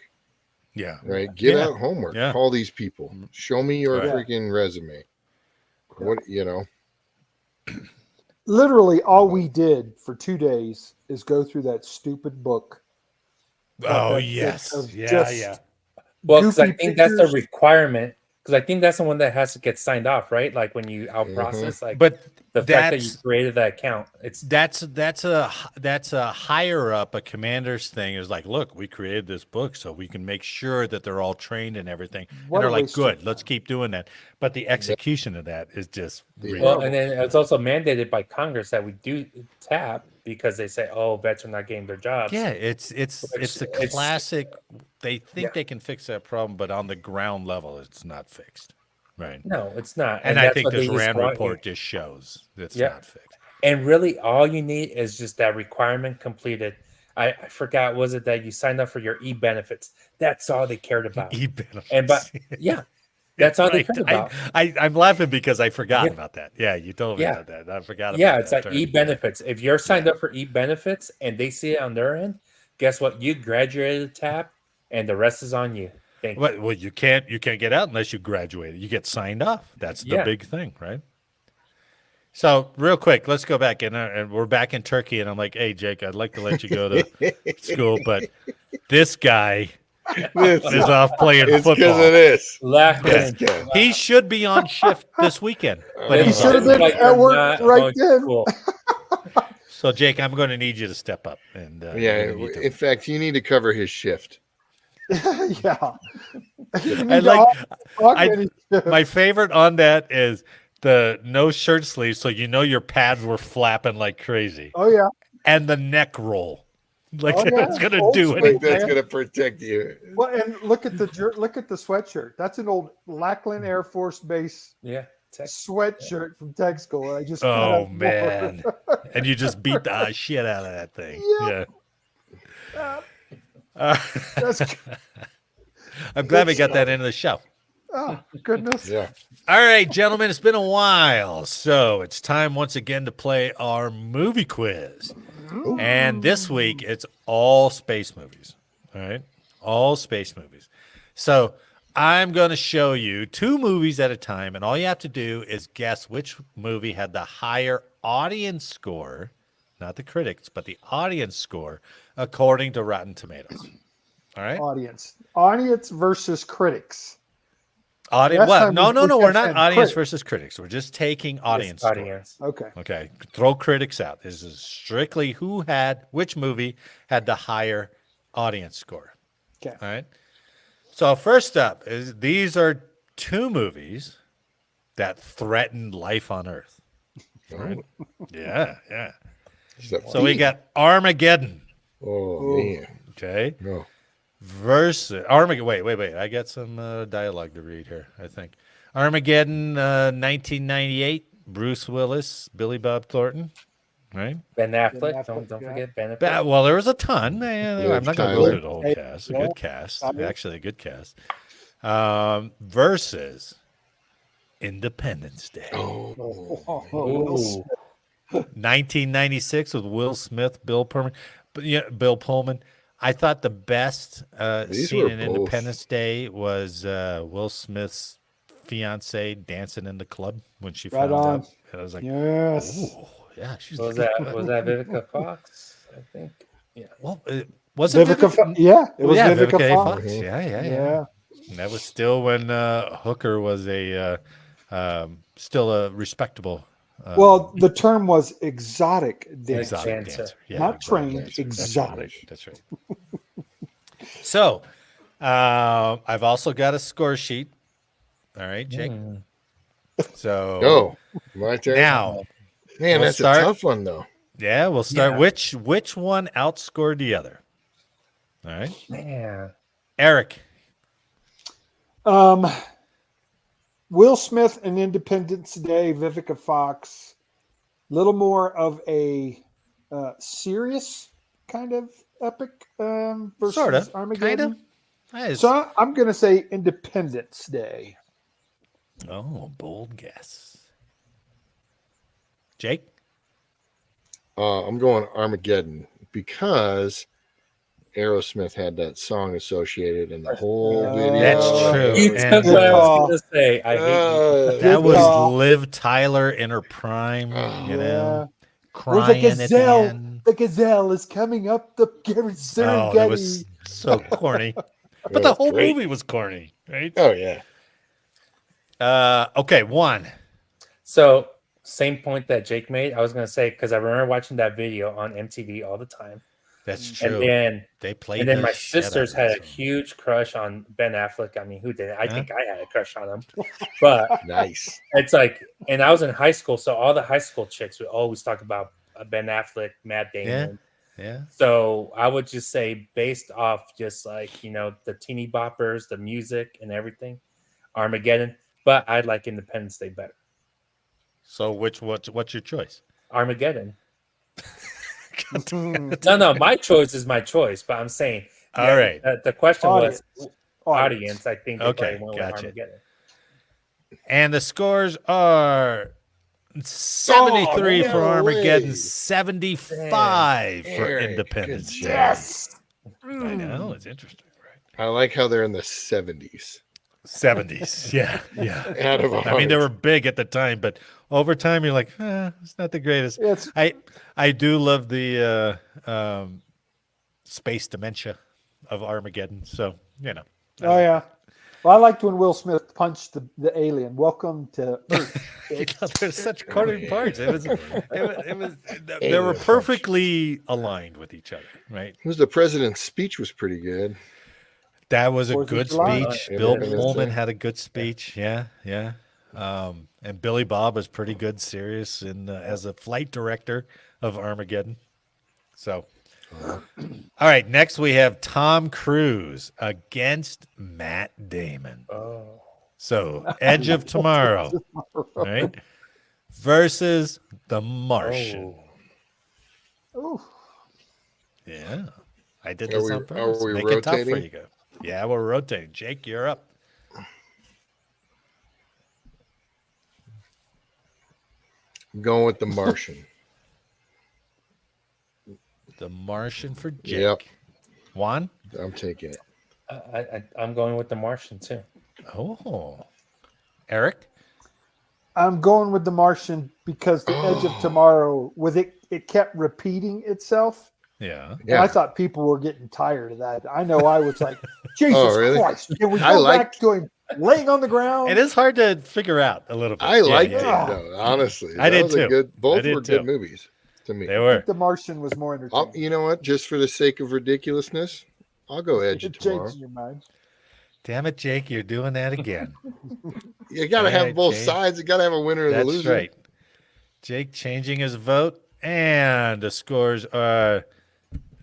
Yeah. Right. Get out homework. Yeah. Call these people. Show me your freaking resume. What, Literally all we did for 2 days is go through that stupid book. Oh, yes. Yeah. Well, because I think that's the requirement. Because I think that's the one that has to get signed off, right? Like when you out process, but the fact that you created that account, that's a higher up, a commander's thing is like, look, we created this book so we can make sure that they're all trained and everything. And they're like, good, let's keep doing that. But the execution of that is just well, and then it's also mandated by Congress that we do TAP because they say, oh, vets are not getting their jobs. Yeah, it's the classic. They think they can fix that problem, but on the ground level, it's not fixed. Right. No, it's not. And I think this RAND report just shows it's not fixed. And really, all you need is just that requirement completed. I forgot, was it that you signed up for your e-benefits? That's all they cared about. E-benefits. That's all they cared about. I'm laughing because I forgot about that. Yeah, you told me about that. I forgot about that. Yeah, it's like e-benefits. If you're signed up for e-benefits and they see it on their end, guess what? You graduated TAP, and the rest is on you. Well, you can't get out unless you graduated. You get signed off. That's the big thing, right? So real quick, let's go back in, and we're back in Turkey. And I'm like, hey, Jake, I'd like to let you go to school, but this guy is off playing football. Because of this. He should be on shift this weekend, but he should have been at work right then. So, Jake, I'm going to need you to step up. And in fact, you need to cover his shift. Yeah. My favorite on that is the no shirt sleeves, so your pads were flapping like crazy. Oh yeah. And the neck roll, that's going to do it. That's going to protect you. Well, and look at the sweatshirt. That's an old Lackland Air Force Base. Yeah. Sweatshirt from tech school. I just man, and you just beat the shit out of that thing. Yeah. I'm glad we got that into the show. Oh, goodness. Yeah. All right, gentlemen, it's been a while. So it's time once again to play our movie quiz. Ooh. And this week, it's all space movies. All right? All space movies. So I'm going to show you 2 movies at a time, and all you have to do is guess which movie had the higher audience score, not the critics, but the audience score, according to Rotten Tomatoes. All right? Audience versus critics. Audience. Last Well, time no. We're not saying audience critics. versus critics. We're just taking audience. Audience. Okay. Okay. Throw critics out. This is strictly which movie had the higher audience score. Okay. All right. So first up these are two movies that threatened life on Earth. Right? Yeah. So we got Armageddon. Oh man. Okay. No. Versus Armageddon. Wait. I got some dialogue to read here, I think. Armageddon, 1998. Bruce Willis, Billy Bob Thornton. Right? Ben Affleck. Ben Affleck, Don't yeah. forget Ben Affleck. Well, there was a ton. I'm not going to go Tyler. through the whole Hey, cast. A yeah. good cast. Actually, a good cast. Versus Independence Day. Oh, Ooh. 1996 with Will Smith, Bill Pullman. Bill Pullman. I thought the best These scene were in both. Independence Day was Will Smith's fiance dancing in the club when she Right found on. out. And I was like, yes. "Ooh, yeah, she's Was looking that good." Vivica Fox? I think. Yeah. Well, was it Vivica, yeah, it was yeah, Vivica A. Fox. Fox. Yeah. Yeah. And that was still when Hooker was still a respectable. Well, the term was exotic dancer, Exotic dancer. dancer. Yeah, not exotic trained. dancer. Exotic. That's right. So, I've also got a score sheet. All right, Jake. So Go. My turn. now, Man, we'll that's start- a tough one though. yeah, we'll start. Yeah. Which one outscored the other? All right, Man. Eric. Will Smith and Independence Day, Vivica Fox, little more of a serious kind of epic versus Sort of, Armageddon. kind of. So I'm going to say Independence Day. Oh, bold guess. Jake. I'm going Armageddon because Aerosmith had that song associated in the whole video. That's true. You And, took what I was going to say. I hate you. That was call. Liv Tyler in her prime, you know, Where's crying the at the gazelle? end. The gazelle is coming up the Oh, Serengeti. that was so corny. But the whole movie was corny, right? Oh yeah. Okay, one. So, same point that Jake made. I was going to say, because I remember watching that video on MTV all the time. That's true. And then They played. And then the my shit out sisters of had that a song. huge crush on Ben Affleck. I mean, who didn't? I think I had a crush on him. But Nice. it's like, and I was in high school, so all the high school chicks would always talk about Ben Affleck, Matt Damon. Yeah. So I would just say, based off just like, you know, the teeny boppers, the music and everything, Armageddon. But I'd like Independence Day better. So what's your choice? Armageddon. No, my choice is my choice, but I'm saying, All right. The question Audience. was audience. I think they Okay, probably went with gotcha. Armageddon. And the scores are 73 Oh, for no Armageddon, way. 75 for Eric, Independence good Day. job. Yes. I know, it's interesting, right? I like how they're in the 70s. 70s. Yeah. Out of I mean, they were big at the time, but over time, you're like, it's not the greatest. It's I do love the space dementia of Armageddon. So, you know. oh yeah. Well, I liked when Will Smith punched the alien. Welcome to Earth. There's such corny parts. It was they were perfectly aligned with each other, right? The president's speech was pretty good. That was a 4th of good July. speech. Bill Independence Pullman Day. had a good speech. Yeah. And Billy Bob was pretty good, serious, as a flight director of Armageddon. So, all right. Next, we have Tom Cruise against Matt Damon. Oh. So, Edge of Tomorrow, right? Versus The Martian. Ooh. Yeah. I did Are this we- on purpose. are we Make it tough for rotating? you guys. Yeah, we're rotating. Jake, you're up. I'm going with the Martian. The Martian for Jake. Yep. Juan? I'm taking it. I'm going with the Martian too. Oh. Eric? I'm going with the Martian because the Edge of Tomorrow, with it kept repeating itself. Yeah. And I thought people were getting tired of that. I know I was like, Jesus Oh, really? Christ. Can we I go liked- back to him laying on the ground. It is hard to figure out a little bit. I liked it though, honestly. I did too. Both were good movies to me. They were. The Martian was more entertaining. You know what? Just for the sake of ridiculousness, I'll go Edge of Tomorrow. Changes your mind. Damn it, Jake! You're doing that again. You got to have both sides. You got to have a winner and a loser. That's right. Jake changing his vote, and the scores are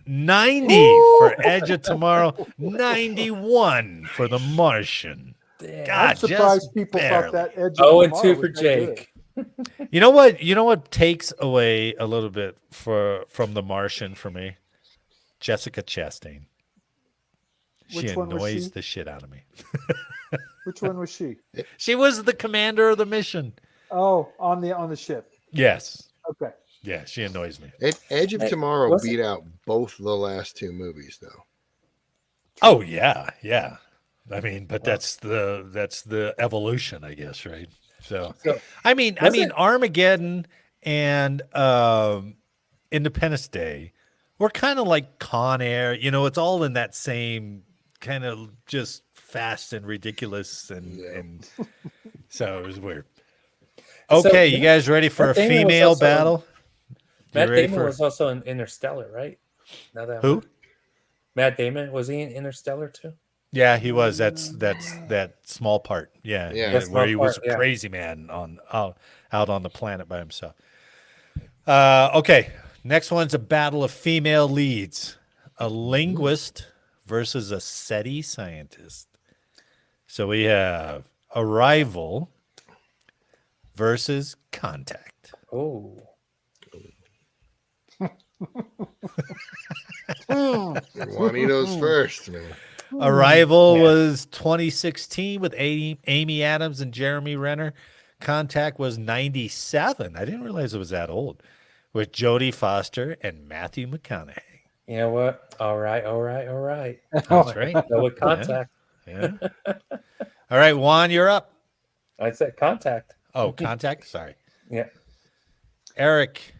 90 for Edge of Tomorrow, 91 for The Martian. God, I'm surprised people thought that Edge of Tomorrow 0-2 for Jake. You know what? You know what takes away a little bit from The Martian for me? Jessica Chastain. She annoys the shit out of me. Which one was she? She was the commander of the mission. Oh, on the ship. Yes. Okay. Yeah, she annoys me. Edge of Tomorrow beat out both the last two movies, though. Oh yeah, yeah. I mean, but that's the evolution, I guess, right? So I mean, Armageddon and Independence Day were kind of like Con Air. You know, it's all in that same kind of just fast and ridiculous, and so it was weird. Okay, you guys ready for a female battle? Matt Damon was also in Interstellar, right? Who? Matt Damon, was he in Interstellar too? Yeah, he was. That's that small part. Yeah. Where he was a crazy man out on the planet by himself. Okay, next one's a battle of female leads: a linguist versus a SETI scientist. So we have Arrival versus Contact. Oh. Juanito's first, man. Arrival was 2016 with Amy Adams and Jeremy Renner. Contact was 97. I didn't realize it was that old. With Jodie Foster and Matthew McConaughey. You know what? All right. That's right. Go with Contact. Yeah. All right, Juan, you're up. I said Contact. Oh, Contact? Sorry. Yeah. Eric.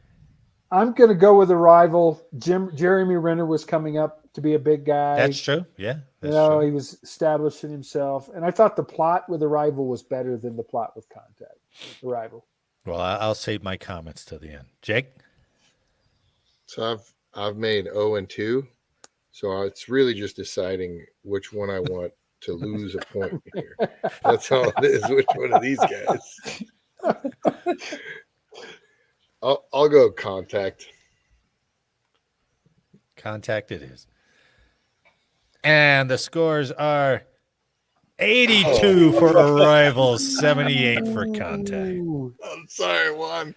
I'm going to go with Arrival. Jeremy Renner was coming up to be a big guy. That's true. Yeah. That's true. He was establishing himself. And I thought the plot with Arrival was better than the plot with Contact. Arrival. Well, I'll save my comments to the end. Jake? So I've made 0 and 2. So it's really just deciding which one I want to lose a point here. That's all it is. Which one of these guys? I'll go Contact. Contact it is. And the scores are 82 for Arrival, 78 for Contact. I'm sorry, Juan.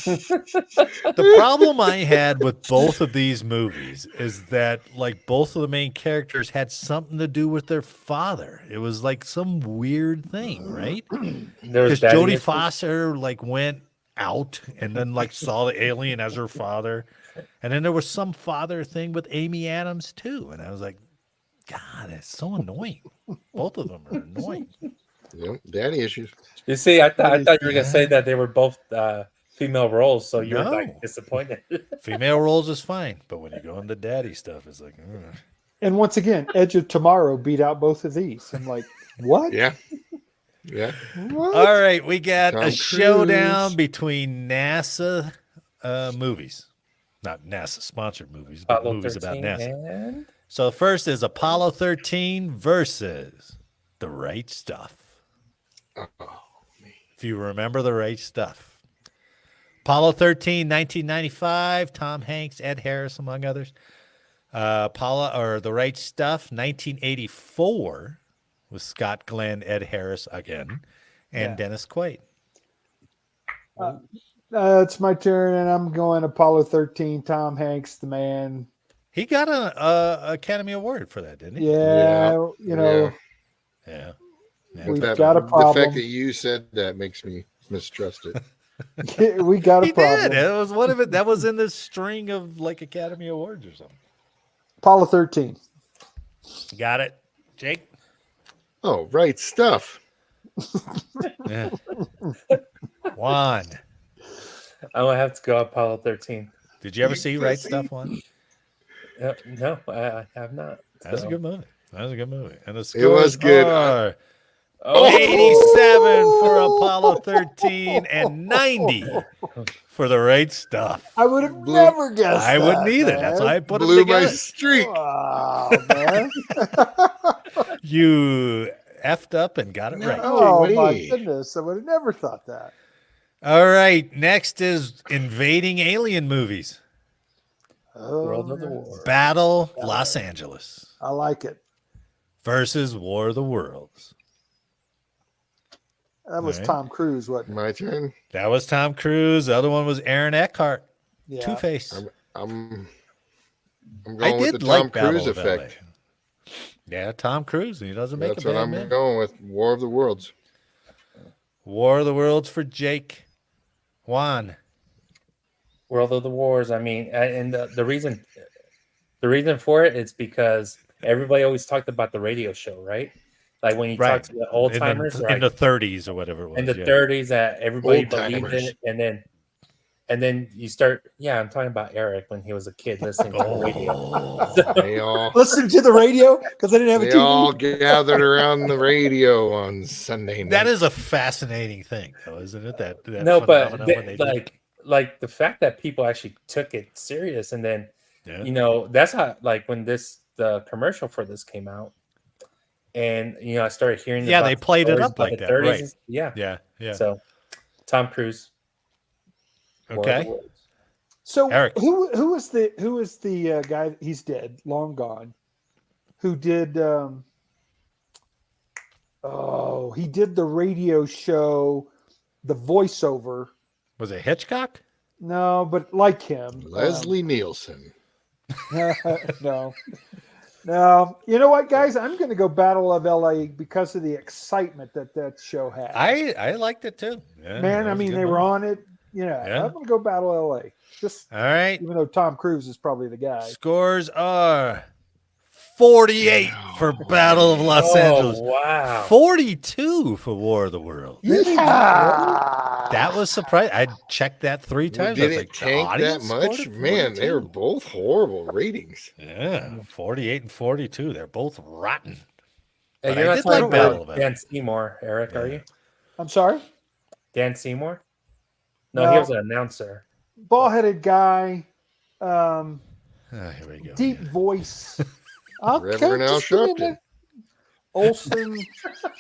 The problem I had with both of these movies is that, like, both of the main characters had something to do with their father. It was like some weird thing, right? Because Jodie Foster, like, went out and then, like, saw the alien as her father. And then there was some father thing with Amy Adams, too. And I was like, God, that's so annoying. Both of them are annoying. Yep, daddy issues. You see, I thought you were gonna say that they were both female roles, so you're like disappointed. Female roles is fine, but when you go into daddy stuff, it's like. Ugh. And once again, Edge of Tomorrow beat out both of these. I'm like, what? Yeah. What? All right, we got a showdown between NASA movies, not NASA sponsored movies, but Apollo movies about NASA. And... So the first is Apollo 13 versus The Right Stuff. Oh, man. If you remember The Right Stuff. Apollo 13, 1995, Tom Hanks, Ed Harris, among others. The Right Stuff, 1984, with Scott Glenn, Ed Harris again, and Dennis Quaid. It's my turn, and I'm going Apollo 13, Tom Hanks, the man. He got an Academy Award for that, didn't he? Yeah, you know. Yeah. We've got a problem. The fact that you said that makes me mistrust it. We got a problem. Did. It was one of it that was in this string of like Academy Awards or something. Apollo 13. Got it, Jake. Oh, Right Stuff. Yeah. Juan. I'm gonna have to go Apollo 13. Did you ever see Right Stuff, Juan? No, I have not. That's a good movie. And the it was good. 87 for Apollo 13 and 90 for the right stuff. I would have never guessed. I wouldn't that, either. Man. That's why I put Blew them together. my streak. Wow, man. You effed up and got it right. Oh my goodness! I would have never thought that. All right, next is invading alien movies. World of the War. Battle Los Angeles I like it. versus War of the Worlds. That was Tom Cruise, wasn't it? My turn. That was Tom Cruise. The other one was Aaron Eckhart. Yeah. Two-Face. I'm going with the Tom like Cruise Battle of effect. LA. Yeah, Tom Cruise. He doesn't make That's a what bad I'm man. going with. War of the Worlds. War of the Worlds for Jake. Juan. World of the Wars. I mean, and the reason for it is because everybody always talked about the radio show, right? Like when you talk to the old timers in the 30s or whatever it was. In the 30s, that everybody Old-timers. believed it, and then you start. Yeah, I'm talking about Eric when he was a kid listening to the radio. They all, Listen to the radio because I didn't have a they TV. all gathered around the radio on Sunday night. That is a fascinating thing, though, isn't it? That No, but phenomenon when they do. like the fact that people actually took it serious, and then Yeah. you know that's how like when the commercial for this came out, and you know I started hearing about they played it stories up about like the that, 30s. right. Yeah. So Tom Cruise. War of the Okay. Worlds. So Eric. who is the guy? He's dead, long gone. Who did? He did the radio show, the voiceover. Was it Hitchcock? No, but like him, Leslie Nielsen. no. No, you know what, guys? I'm going to go Battle of LA because of the excitement that show had. I liked it too. Yeah, Man, that I was a mean, good they one. were on it. Yeah. I'm going to go Battle of LA. Just All right. even though Tom Cruise is probably the guy. Scores are 48 for Battle of Los Angeles. Wow. 42 for War of the World. Yeah. That was surprising. I checked that 3 times. I Did was it like, the tank that audience scored much? it Man, they were 42. both horrible ratings. Yeah, 48 and 42. They're both rotten. Hey, But you're I not did talking like Battle about of Dan LA. Seymour, Eric, are you? I'm sorry? Dan Seymour? No, No. he was an announcer. Ball-headed guy, Here we go. deep voice. Reverend Al just give me Sharpton. the- Olson.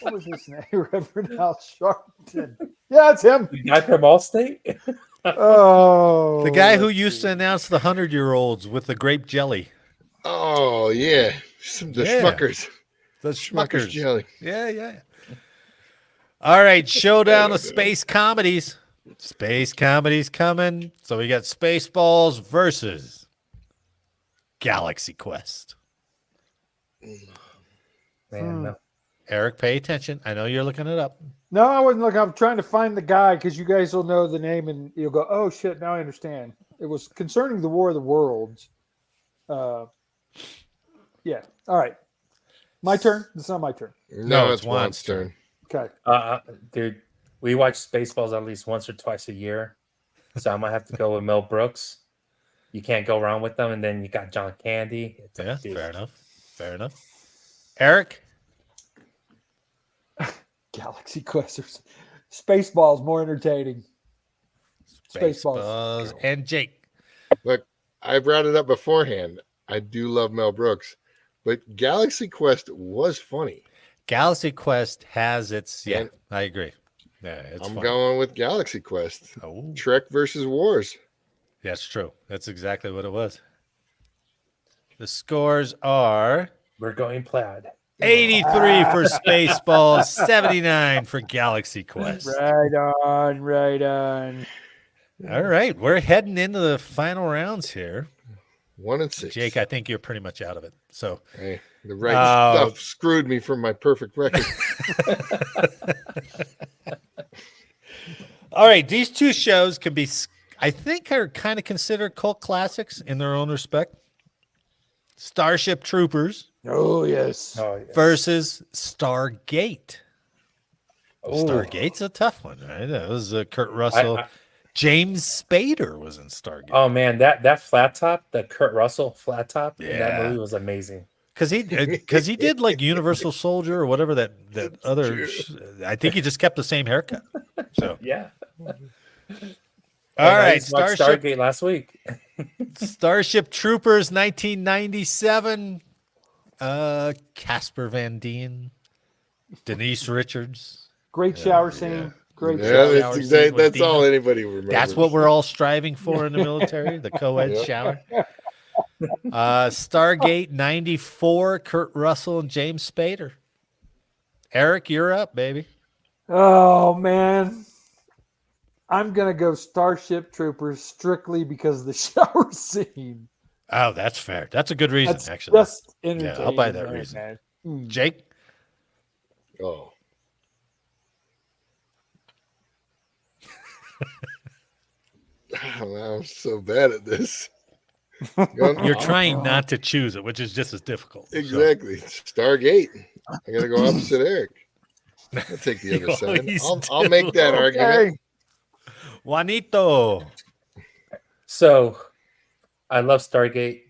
What was his name? Reverend Al Sharpton. Yeah, it's him. The guy from Allstate? Oh, The guy who let's used see. to announce the 100-year-olds with the grape jelly. Oh, yeah. The Yeah. Schmuckers. The Schmuckers Schmuckers. jelly. Yeah. All right, showdown of space comedies. Space comedies coming. So we got Spaceballs versus Galaxy Quest. Man, no. Eric, pay attention. I know you're looking it up. No, I wasn't looking. I'm trying to find the guy because you guys will know the name and you'll go, oh, shit, now I understand. It was concerning the War of the Worlds. Yeah. All right. My turn? It's not my turn. No, it's it's Juan's turn. Okay. Dude, we watch Spaceballs at least once or twice a year. So I might have to go with Mel Brooks. You can't go wrong with them. And then you got John Candy. It's like, Yeah, dude, fair enough. Eric? Galaxy Questers. Spaceballs more entertaining. Spaceballs. And Jake. Look, I brought it up beforehand. I do love Mel Brooks, but Galaxy Quest was funny. Galaxy Quest has its, And I agree. Yeah, it's I'm fun. going with Galaxy Quest. Oh, Trek versus Wars. that's true. That's exactly what it was. The scores are we're going plaid. 83 for Spaceballs, 79 for Galaxy Quest. Right on. All right, we're heading into the final rounds here. 1 and 6. Jake, I think you're pretty much out of it. So, Hey, the right stuff screwed me from my perfect record. all right, these two shows could be, I think, are kind of considered cult classics in their own respect. Starship Troopers Oh, yes. Oh, yeah. versus Stargate. Oh. Stargate's a tough one, right? That was Kurt Russell. James Spader was in Stargate. Oh man, that flat top, the Kurt Russell flat top in that Yeah. movie was amazing. Because he did like Universal Soldier or whatever that other. I think he just kept the same haircut. So yeah. All right, Stargate last week. Starship Troopers, 1997. Casper Van Dien, Denise Richards. Great shower scene. Great shower scene. That's all anybody remembers. That's what we're all striving for in the military, the co-ed shower. Stargate 94, Kurt Russell and James Spader. Eric, you're up, baby. Oh, man. I'm going to go Starship Troopers strictly because of the shower scene. Oh, that's fair. That's a good reason, actually. Just entertaining. Yeah, I'll buy that reason. Man. Jake? Oh. I'm so bad at this. You're trying not to choose it, which is just as difficult. Exactly. So. Stargate. I got to go opposite Eric. I'll take the other side. I'll make that argument. Juanito. So, I love Stargate,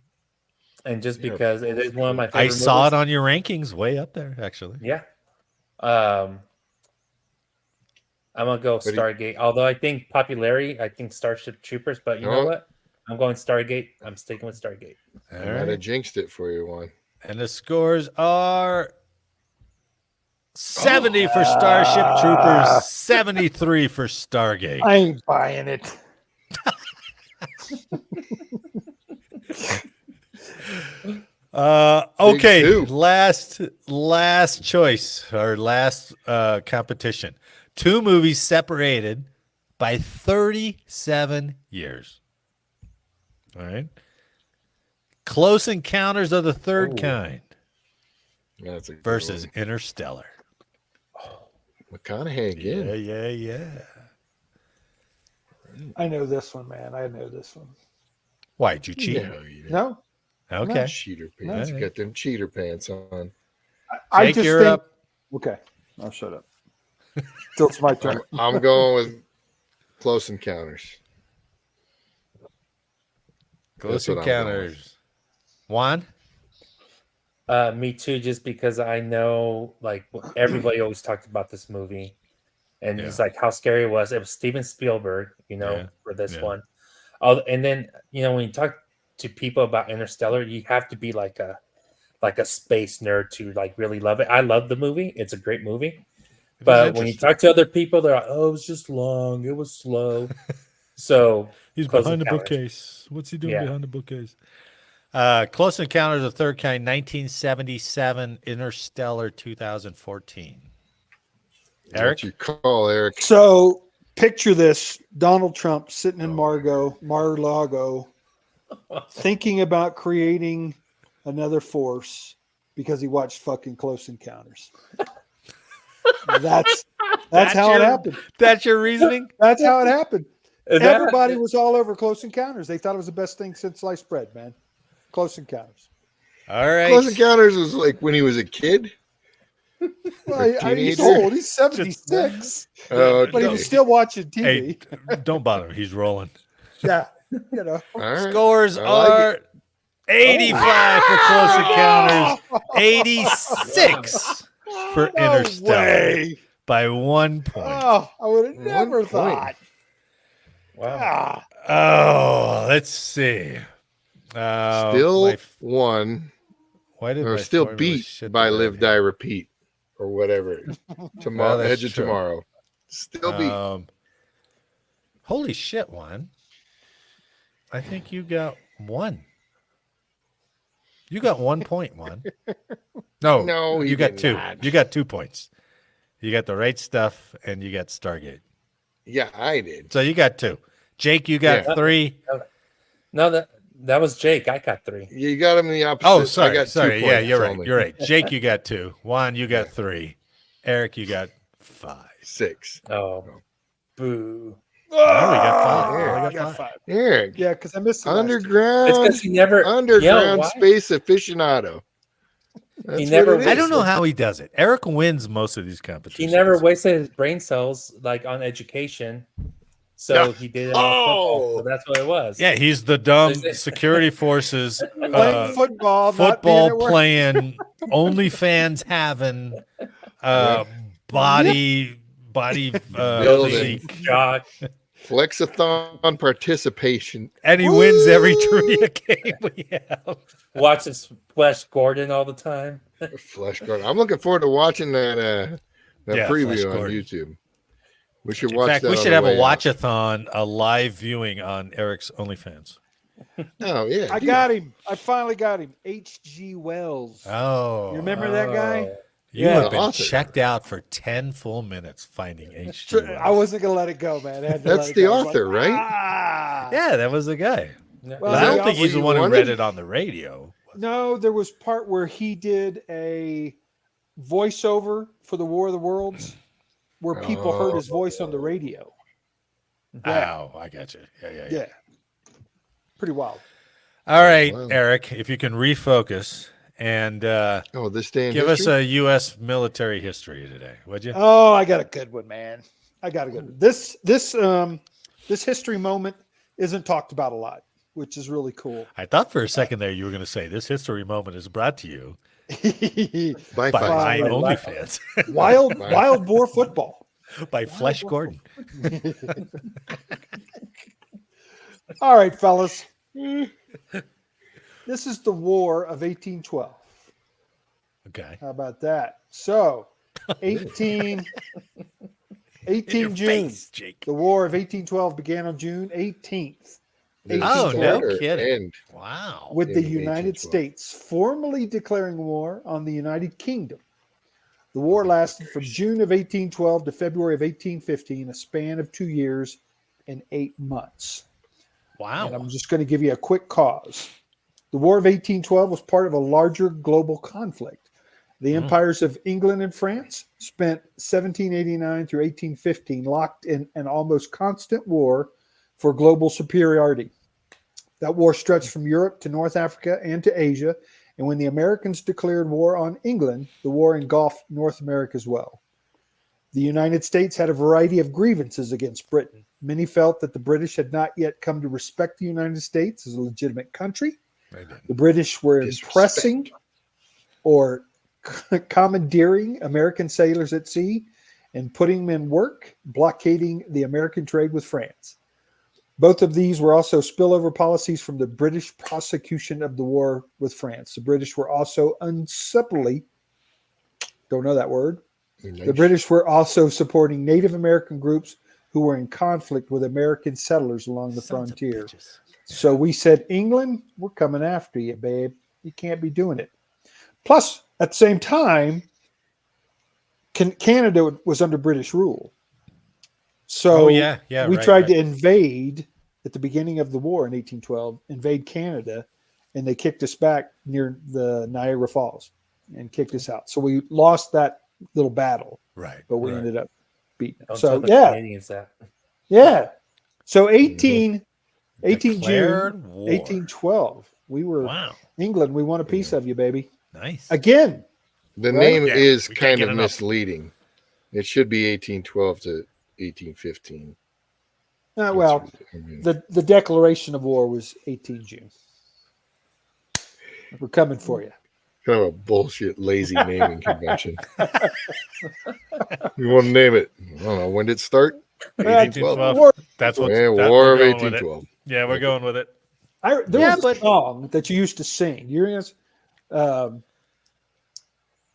and just because it is one of my favorite movies. saw it on your rankings, way up there, actually. Yeah. I'm gonna go Stargate. Although I think popularity, I think Starship Troopers, but you know what? I'm going Stargate. I'm sticking with Stargate. I might have jinxed it for you, Juan. And the scores are 70 for Starship Troopers, 73 for Stargate. I ain't buying it. Okay, last choice or last competition. Two movies separated by 37 years. All right. Close Encounters of the Third Kind versus Interstellar. McConaughey again. Yeah. I know this one, man. I know this one. Why did you cheat? No. Okay. No. Cheater pants. You got them cheater pants on. Jake, you're up. Okay. I'll shut up. Till it's my turn. I'm going with Close Encounters. Close Encounters. Juan? Me too, just because I know like everybody always talked about this movie and it's like how scary it was. It was Steven Spielberg, for this one. And then, when you talk to people about Interstellar, you have to be like a space nerd to like really love it. I love the movie. It's a great movie. But when you talk to other people, they're like, oh, it was just long. It was slow. So he's behind the bookcase. What's he doing behind the bookcase? Close Encounters of the Third Kind, 1977, Interstellar, 2014. Eric? What you call, Eric? So picture this: Donald Trump sitting in Mar-a-Lago, thinking about creating another force because he watched fucking Close Encounters. That's how it happened. That's your reasoning? That's how it happened. Everybody was all over Close Encounters. They thought it was the best thing since sliced bread, man. Close Encounters. All right. Close Encounters was like when he was a kid. Well, he's old. He's 76. But he was still watching TV. Hey, don't bother him. He's rolling. Yeah. Right. Scores are 85 for Close Encounters, 86 for Interstellar by 1 point. Oh, I would have never thought. Wow. Oh, let's see. Still won. Why did or still beat by Live, Die, Repeat, or whatever. Tomorrow, Edge of Tomorrow. Still beat. Holy shit, Juan. I think you got one. You got 1 point, Juan. No, you got two. You got 2 points. You got The Right Stuff, and you got Stargate. Yeah, I did. So you got 2. Jake, you got 3. No, that was Jake. I got 3. You got him in the opposite. Oh, sorry. I got 2 points Yeah, you're right. only. You're right. Jake, you got 2. Juan, you got 3. Eric, you got 5. 6. Oh, boo. Oh, we got 5. Eric. Yeah, because I missed the Underground. It's because he never Underground space aficionado. He never. I don't know how he does it. Eric wins most of these competitions. He never wasted his brain cells like on education. So he did it on football. So that's what it was. Yeah, he's the dumb security forces Playing football, not being football at work. playing, OnlyFans having, body Building. physique. Jock. Flexathon participation. And he wins every trivia game we have. Watches Flash Gordon all the time. Flesh Gordon. I'm looking forward to watching that Yeah, Flash preview on Gordon. YouTube. We should In watch fact, that. we on should the have a way out. watch-a-thon, a live viewing on Eric's OnlyFans. Oh yeah, I dude. got him. I finally got him. H.G. Wells. Oh. You remember that guy? You Yeah. have been Author. checked out for 10 full minutes finding H.G. I Wells. wasn't gonna let it go, man. I had to That's let it the go. I was author, like, right? "Ah." Yeah, that was the guy. Yeah. Well, But I he don't think he's the also one who wanted- read it on the radio. No, there was part where he did a voiceover for the War of the Worlds, where people heard his voice on the radio. Yeah. Oh, I got you. Yeah. Yeah, pretty wild. All right, Wow. Eric, if you can refocus and Oh, this day in give us history? a U.S. military history today, would you? Oh, I got a good one, man. I got a good one. This history moment isn't talked about a lot, which is really cool. I thought for a second there you were going to say this history moment is brought to you By by Pfizer. my Right. OnlyFans, wild boar football. by Flesh Gordon. All right, fellas. This is the War of 1812. Okay. How about that? So, 18 June. Face, Jake. The War of 1812 began on June 18th. Oh, no Start kidding. end. Wow. with the in United 1812. States formally declaring war on the United Kingdom. The war lasted from June of 1812 to February of 1815, a span of 2 years and 8 months. Wow. And I'm just going to give you a quick cause. The War of 1812 was part of a larger global conflict. The empires of England and France spent 1789 through 1815 locked in an almost constant war for global superiority. That war stretched from Europe to North Africa and to Asia. And when the Americans declared war on England, the war engulfed North America as well. The United States had a variety of grievances against Britain. Many felt that the British had not yet come to respect the United States as a legitimate country. They did. The British were Disrespect. impressing or commandeering American sailors at sea and putting them in work, blockading the American trade with France. Both of these were also spillover policies from the British prosecution of the war with France. The British were also uncivilly, don't know that word, the British were also supporting Native American groups who were in conflict with American settlers along the Sons of frontier. bitches. So we said, England, we're coming after you, babe. You can't be doing it. Plus, at the same time, Canada was under British rule. So we tried to invade at the beginning of the war in 1812, invade Canada, and they kicked us back near the Niagara Falls and kicked us out. So we lost that little battle, Right. but we right. ended up beating. Don't So tell the yeah, Canadians that. yeah. So 18 June Declared war. 1812. We were Wow. England. We want a piece of you, baby. Nice. Again. The Right? name Yeah, is we can't kind get of enough. misleading. It should be 1812 to 1815. Well, I mean, the declaration of war was 18 June. We're coming for you. kind of a bullshit, lazy naming convention. You want to name it? I don't know. When did it start? 1812. 1812. War. That's what. Yeah, that- War we're of going with it. 1812. Yeah, we're going with it. There Yeah, was but- a song that you used to sing. You remember?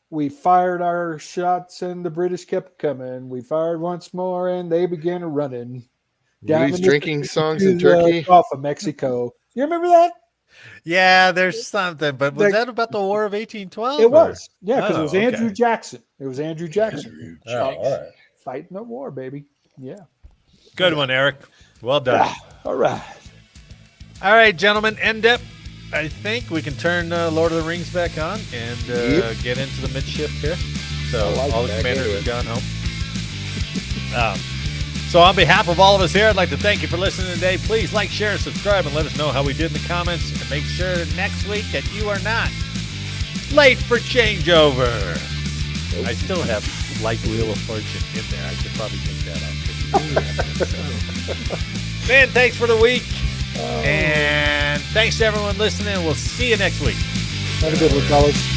We fired our shots and the British kept coming. We fired once more and they began running. Were these the drinking Mississippi songs to in the Turkey? Gulf of Mexico. You remember that? Yeah, there's something, but was Like- that about the War of 1812? It was. Yeah, because Oh, it was Andrew okay. Jackson. It was Andrew Jackson. Oh, all right. Fighting the war, baby. Yeah. Good one, Eric. Well done. All right. All right, gentlemen, NDEP. I think we can turn Lord of the Rings back on and Yep. get into the midship here. So I like all the back commanders into have gone home. So on behalf of all of us here, I'd like to thank you for listening today. Please like, share, and subscribe, and let us know how we did in the comments. And make sure next week that you are not late for changeover. I still have like Wheel of Fortune in there. I could probably take that out. Man, thanks for the week. And thanks to everyone listening. We'll see you next week. Have a good one, fellas.